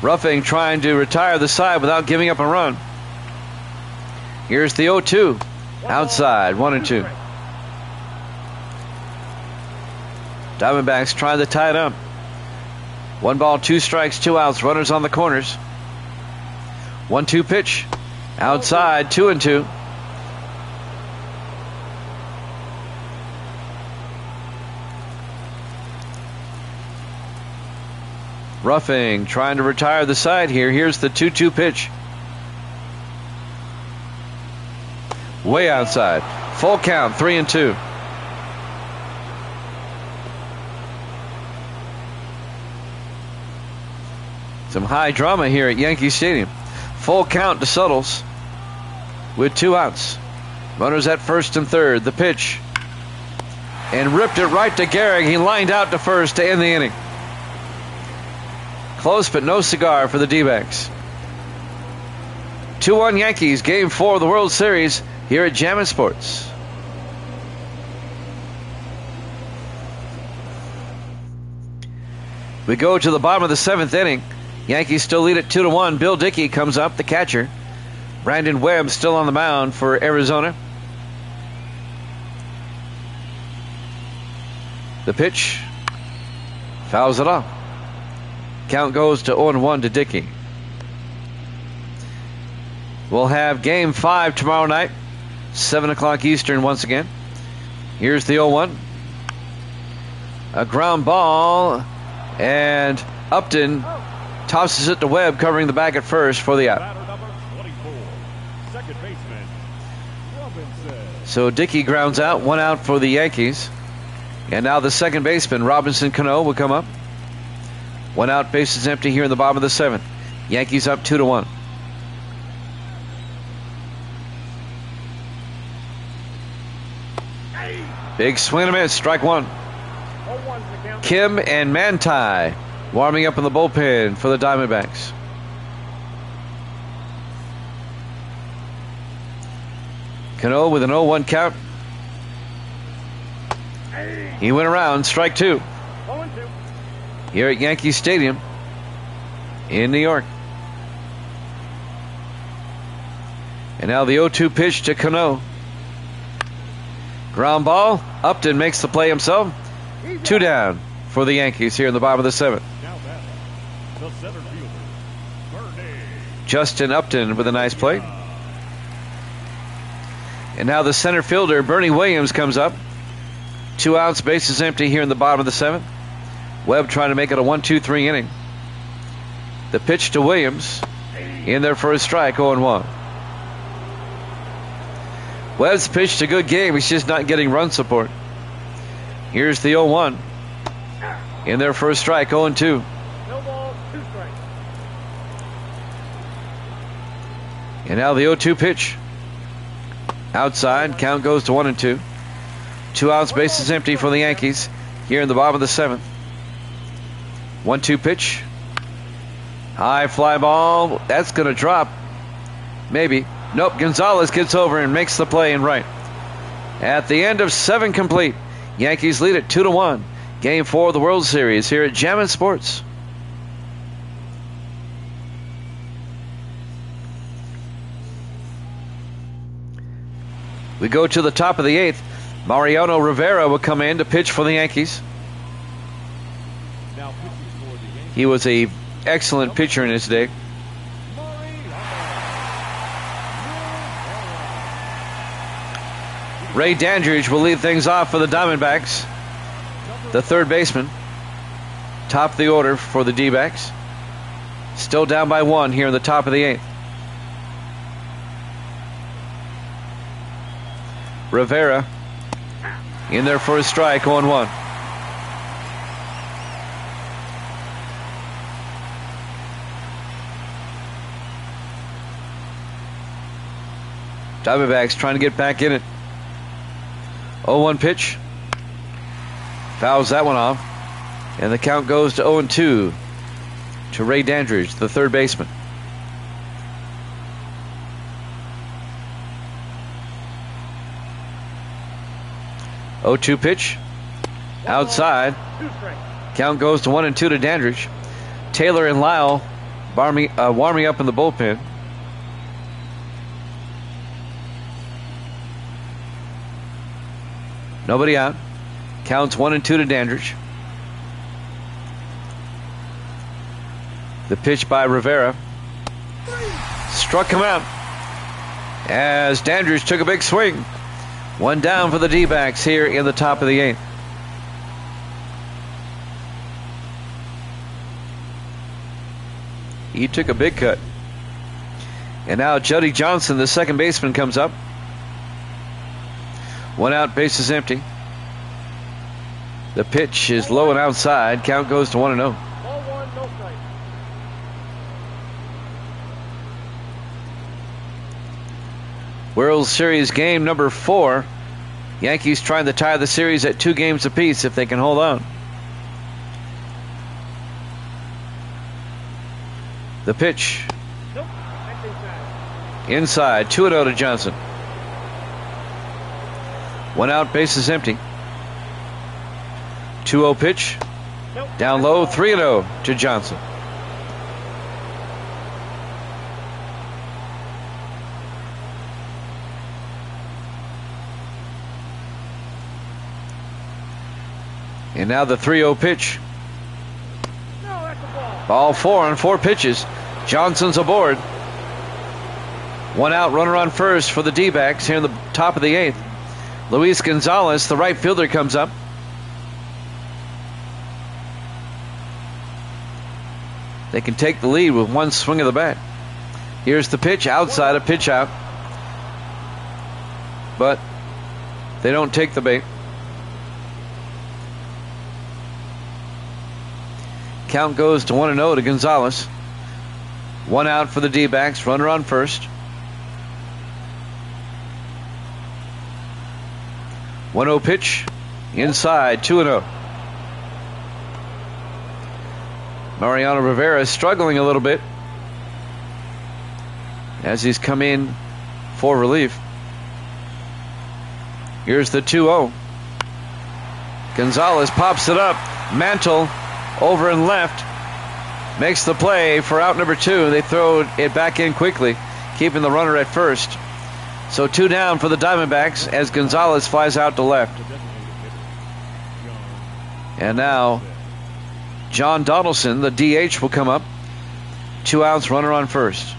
Ruffing trying to retire the side without giving up a run. Here's the 0-2. Outside, 1-2. Diamondbacks trying to tie it up. 1 ball, 2 strikes, 2 outs. Runners on the corners. 1-2 pitch. Outside, 2-2. Ruffing trying to retire the side here. Here's the 2-2 pitch. Way outside. Full count, 3-2. Some high drama here at Yankee Stadium. Full count to Suttles with 2 outs. Runners at first and third. The pitch. And ripped it right to Gehrig. He lined out to first to end the inning. Close but no cigar for the D-backs. 2-1 Yankees, Game 4 of the World Series here at Jammin' Sports. We go to the bottom of the 7th inning. Yankees still lead at 2-1. Bill Dickey comes up, the catcher. Brandon Webb still on the mound for Arizona. The pitch. Fouls it off. Count goes to 0-1 to Dickey. We'll have Game 5 tomorrow night, 7 o'clock Eastern once again. Here's the 0-1. A ground ball, and Upton tosses it to Webb, covering the back at first for the out. Batter number 24, second baseman, Robinson. So Dickey grounds out, 1 out for the Yankees. And now the second baseman, Robinson Cano, will come up. 1 out, bases empty here in the bottom of the 7th. Yankees up 2-1. Big swing and a miss, strike 1. Kim and Manti warming up in the bullpen for the Diamondbacks. Cano with an 0-1 count. He went around, strike 2. here at Yankee Stadium in New York. And now the 0-2 pitch to Cano. Ground ball. Upton makes the play himself. 2 down for the Yankees here in the bottom of the 7th. Now batting, the center fielder, Bernie. Justin Upton with a nice play. And now the center fielder, Bernie Williams, comes up. 2 outs, bases empty here in the bottom of the 7th. Webb trying to make it a 1-2-3 inning. The pitch to Williams in there for a strike, 0-1. Webb's pitched a good game. He's just not getting run support. Here's the 0-1 in there for a strike, 0-2. No ball, 2 strikes. And now the 0-2 pitch. Outside, count goes to 1-2. 2 outs, bases empty for the Yankees here in the bottom of the 7th. 1-2 pitch. High fly ball. That's going to drop. Maybe. Nope. Gonzalez gets over and makes the play in right. At the end of 7 complete, Yankees lead it 2-1. Game 4 of the World Series here at Jammin' Sports. We go to the top of the 8th. Mariano Rivera will come in to pitch for the Yankees. Now pitching for the Yankees. He was an excellent pitcher in his day. Ray Dandridge will lead things off for the Diamondbacks. The third baseman. Top of the order for the D-backs. Still down by 1 here in the top of the 8th. Rivera in there for a strike, 0-1. Diamondbacks trying to get back in it. 0-1 pitch. Fouls that one off. And the count goes to 0-2 to Ray Dandridge, the third baseman. Oh, 2 pitch. Outside. Count goes to 1-2 to Dandridge. Taylor and Lyle warming up in the bullpen. Nobody out. Counts 1-2 to Dandridge. The pitch by Rivera. Struck him out as Dandridge took a big swing. 1 down for the D-backs here in the top of the 8th. He took a big cut. And now Jody Johnson, the second baseman, comes up. 1 out, bases empty. The pitch is low and outside. Count goes to 1-0. Ball 1, no strike. World Series game number 4. Yankees trying to tie the series at 2 games apiece if they can hold on. The pitch. Nope. That's inside. Inside. 2-0 to Johnson. 1 out, bases empty. 2-0 pitch. Nope. Down low, 3-0 to Johnson. And now the 3-0 pitch. No, that's a ball. Ball 4 on 4 pitches. Johnson's aboard. 1 out, runner on first for the D-backs here in the top of the 8th. Luis Gonzalez, the right fielder, comes up. They can take the lead with 1 swing of the bat. Here's the pitch, outside, a pitch out. But they don't take the bait. Count goes to 1-0 to Gonzalez. 1 out for the D-backs, runner on first. 1-0 pitch, inside, 2-0. Mariano Rivera is struggling a little bit as he's come in for relief. Here's the 2-0. Gonzalez pops it up. Mantle over and left. Makes the play for out number 2. They throw it back in quickly, keeping the runner at first. So 2 down for the Diamondbacks as Gonzalez flies out to left. And now John Donaldson, the DH, will come up. 2 outs, runner on first.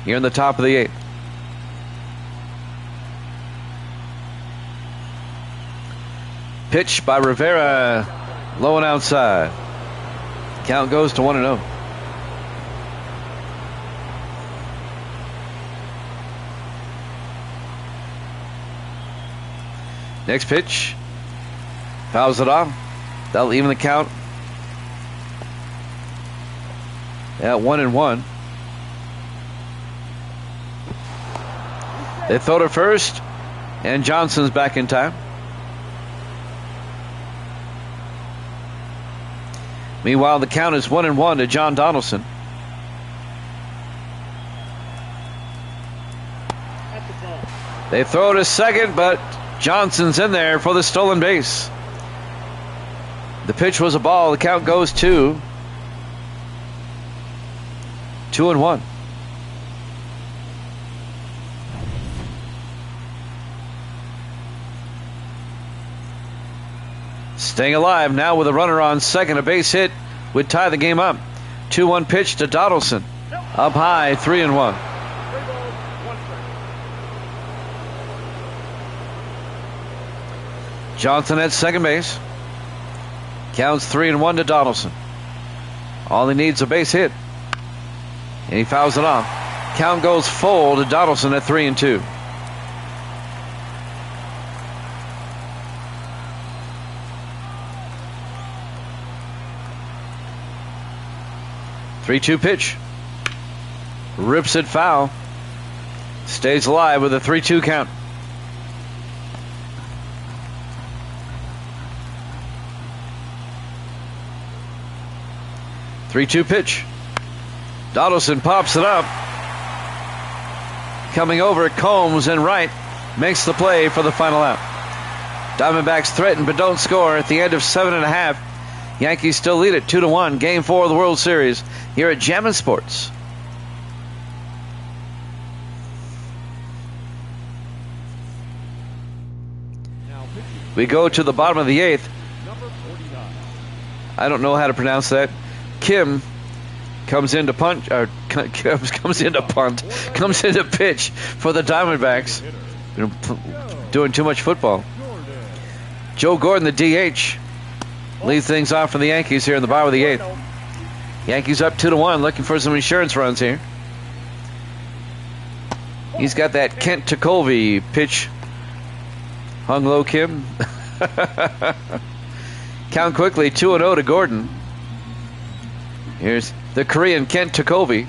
Here in the top of the 8th. Pitch by Rivera, low and outside. Count goes to 1-0. Next pitch. Fouls it off. That'll even the count at 1-1. They throw to first, and Johnson's back in time. Meanwhile, the count is 1-1 to John Donaldson. They throw to second, but Johnson's in there for the stolen base. The pitch was a ball. The count goes to 2-1. Staying alive now with a runner on second. A base hit would tie the game up. 2-1 pitch to Donaldson. Up high, 3-1. Johnson at second base. Counts 3-1 to Donaldson. All he needs is a base hit. And he fouls it off. Count goes full to Donaldson at 3-2. Three-two pitch. Rips it foul. Stays alive with a 3-2 count. Three-two pitch. Donaldson pops it up. Coming over, Combs and right makes the play for the final out. Diamondbacks threaten but don't score at the end of 7.5. Yankees still lead it 2-1. Game 4 of the World Series here at Jammin' Sports. We go to the bottom of the 8th. I don't know how to pronounce that. Kim comes into punch, or comes into pitch for the Diamondbacks. Doing too much football. Joe Gordon, the DH, leads things off for the Yankees here in the bottom of the 8th. Yankees up 2-1, looking for some insurance runs here. He's got that Kent Tekulve pitch. Hung low, Kim. Count quickly, 2-0 to Gordon. Here's the Korean Kent Tekulve.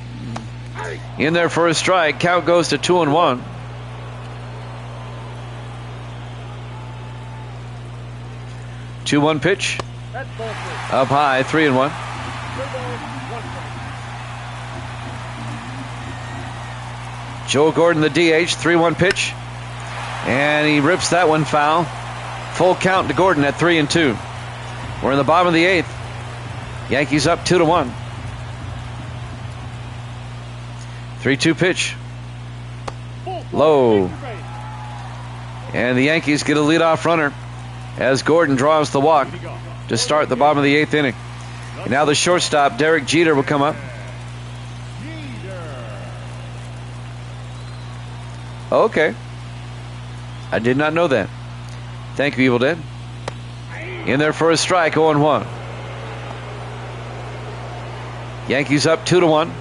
In there for a strike. Count goes to 2-1. Two-one pitch. Up high, 3-1. Joe Gordon, the DH, 3-1 pitch. And he rips that one foul. Full count to Gordon at 3-2. We're in the bottom of the 8th. Yankees up 2-1. 3-2 pitch. Low. And the Yankees get a leadoff runner as Gordon draws the walk to start the bottom of the 8th inning. And now the shortstop, Derek Jeter, will come up. Okay. I did not know that. Thank you, Evil Dead. In there for a strike, 0-1. Yankees up 2-1.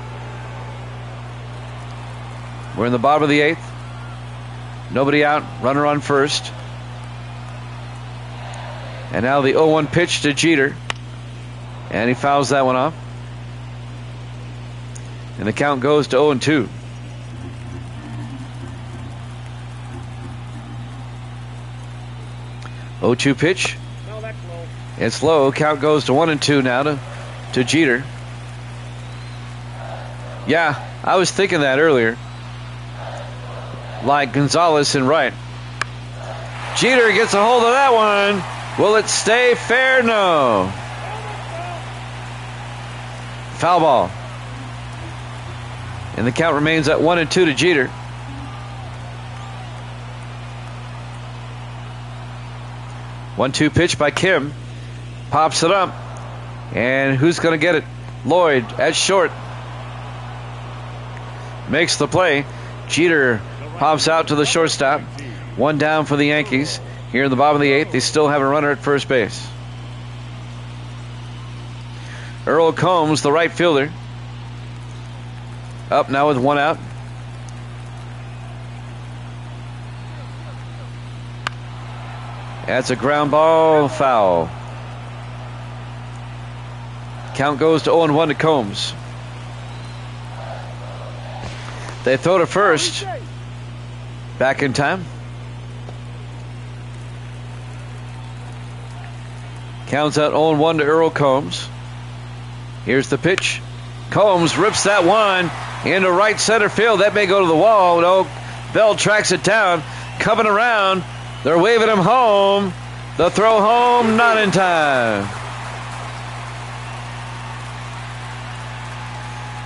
We're in the bottom of the 8th. Nobody out. Runner on first. And now the 0-1 pitch to Jeter. And he fouls that one off. And the count goes to 0-2. Oh, 2 pitch. No, that's low. It's low. Count goes to 1-2 now to Jeter. Yeah, I was thinking that earlier. Like Gonzalez and right. Jeter gets a hold of that one. Will it stay fair? No. Foul ball. And the count remains at 1-2 to Jeter. One-two pitch by Kim. Pops it up. And who's going to get it? Lloyd at short. Makes the play. Jeter pops out to the shortstop. One down for the Yankees. Here in the bottom of the 8th, they still have a runner at first base. Earl Combs, the right fielder. Up now with one out. That's a ground ball, foul. Count goes to 0-1 to Combs. They throw to first. Back in time. Counts out 0-1 to Earl Combs. Here's the pitch. Combs rips that one into right center field. That may go to the wall. No, Bell tracks it down. Coming around. They're waving him home. The throw home, not in time.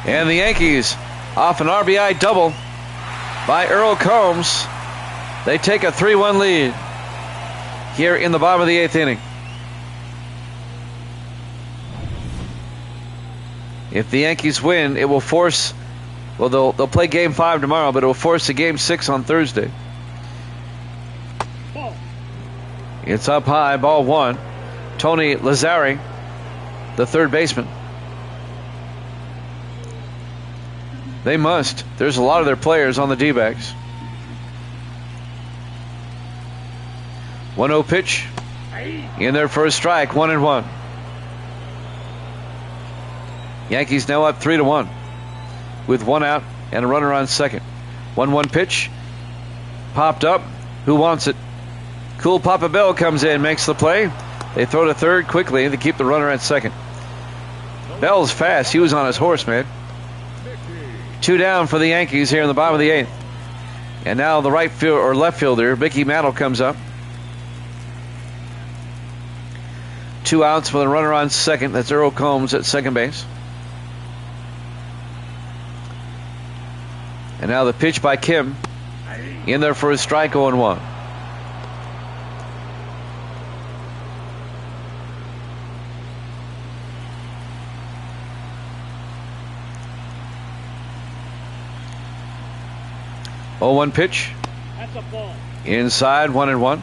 And the Yankees off an RBI double by Earl Combs. They take a 3-1 lead here in the bottom of the 8th inning. If the Yankees win, it will force, well, they'll play Game 5 tomorrow, but it will force a Game 6 on Thursday. It's up high, ball one. Tony Lazzari, the third baseman. They must. There's a lot of their players on the D-backs. 1-0 pitch. In their first strike, 1-1. Yankees now up 3-1 with one out and a runner on second. 1-1 pitch. Popped up. Who wants it? Cool Papa Bell comes in, makes the play. They throw to third quickly to keep the runner at second. Bell's fast. He was on his horse, man. Two down for the Yankees here in the bottom of the 8th. And now the right field or left fielder, Mickey Mantle, comes up. 2 outs with a runner on second. That's Earl Combs at second base. And now the pitch by Kim. In there for a strike, 0-1. One pitch. That's a ball. Inside, 1-1.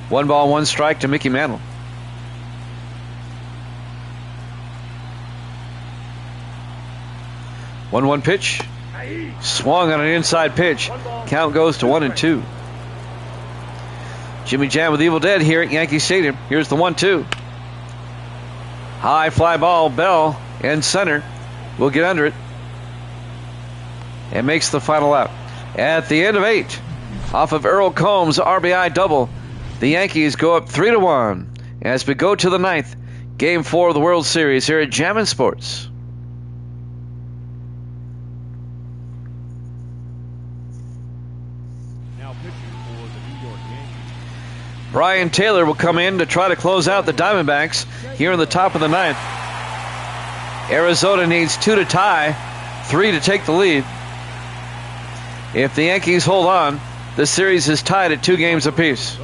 1 ball, 1 strike to Mickey Mantle. One pitch. Swung on an inside pitch. Count goes to 1-2. Jimmy Jam with Evil Dead here at Yankee Stadium. Here's the 1-2. High fly ball. Bell in center. Will get under it. And makes the final out. At the end of 8, off of Earl Combs' RBI double, the Yankees go up 3-1 as we go to the 9th, Game 4 of the World Series here at Jammin' Sports. Now pitching for the New York Yankees. Brian Taylor will come in to try to close out the Diamondbacks here in the top of the 9th. Arizona needs 2 to tie, 3 to take the lead. If the Yankees hold on, the series is tied at 2 games apiece.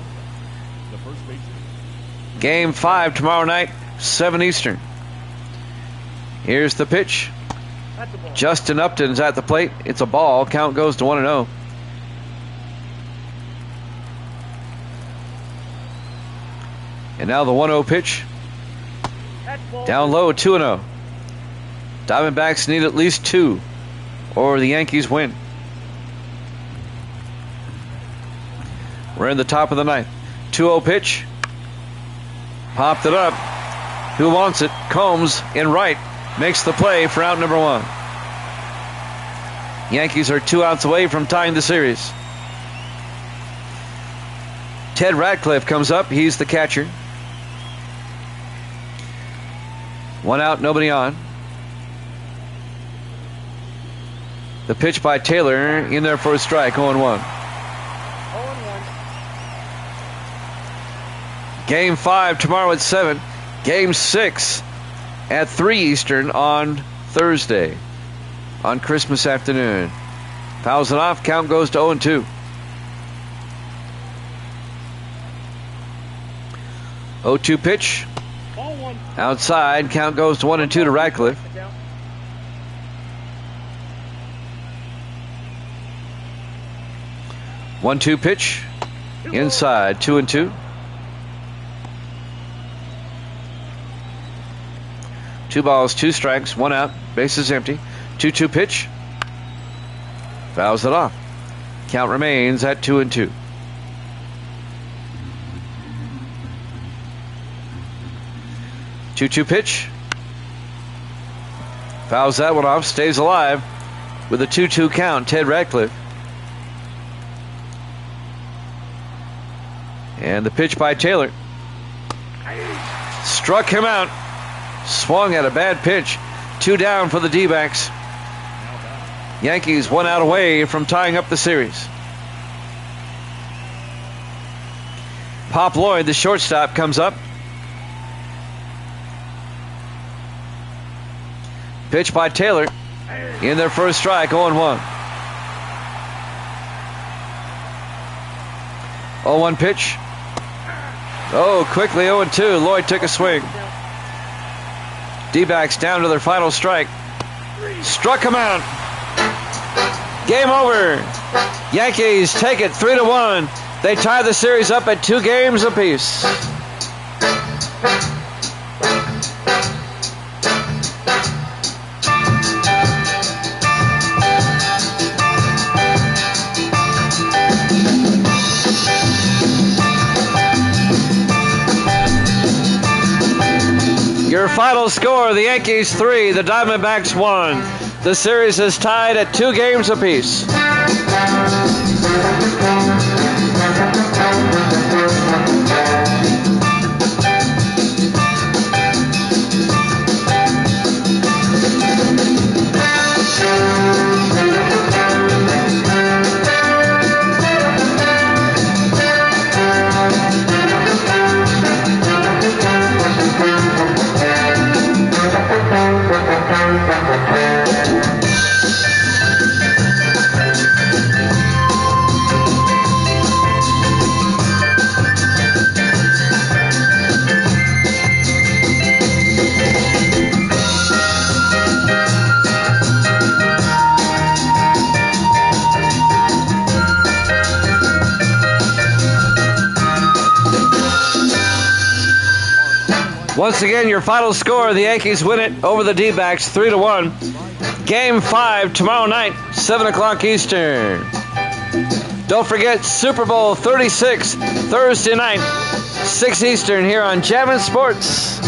Game 5 tomorrow night, 7 Eastern. Here's the pitch. Justin Upton's at the plate. It's a ball. Count goes to 1-0. And now the 1-0 pitch. Down low, 2-0. Diamondbacks need at least 2, or the Yankees win. We're in the top of the 9th. 2-0 pitch. Popped it up. Who wants it? Combs in right. Makes the play for out number 1. Yankees are 2 outs away from tying the series. Ted Ratcliffe comes up. He's the catcher. 1 out, nobody on. The pitch by Taylor in there for a strike, 0-1. Game 5 tomorrow at 7. Game 6 at 3 Eastern on Thursday on Christmas afternoon. Fouls it off. Count goes to 0-2. 0-2 pitch. Outside. Count goes to 1-2 to Radcliffe. One-two pitch. Inside. 2-2. 2 balls, 2 strikes, 1 out. Bases empty. 2-2 pitch. Fouls it off. Count remains at 2-2. Two-two pitch. Fouls that one off. Stays alive with a 2-2 count. Ted Radcliffe. And the pitch by Taylor. Struck him out. Swung at a bad pitch. 2 down for the D-backs. Yankees 1 out away from tying up the series. Pop Lloyd, the shortstop, comes up. Pitch by Taylor. In their first strike, 0-1. 0-1 pitch. Oh, quickly 0-2. Lloyd took a swing. D-backs down to their final strike. Struck him out. Game over. Yankees take it 3-1. They tie the series up at 2 games apiece. Your final score, the Yankees 3, the Diamondbacks 1. The series is tied at 2 games apiece. Once again, your final score, the Yankees win it over the D-backs 3-1. Game 5 tomorrow night, 7 o'clock Eastern. Don't forget Super Bowl 36 Thursday night, 6 Eastern here on Jammin' Sports.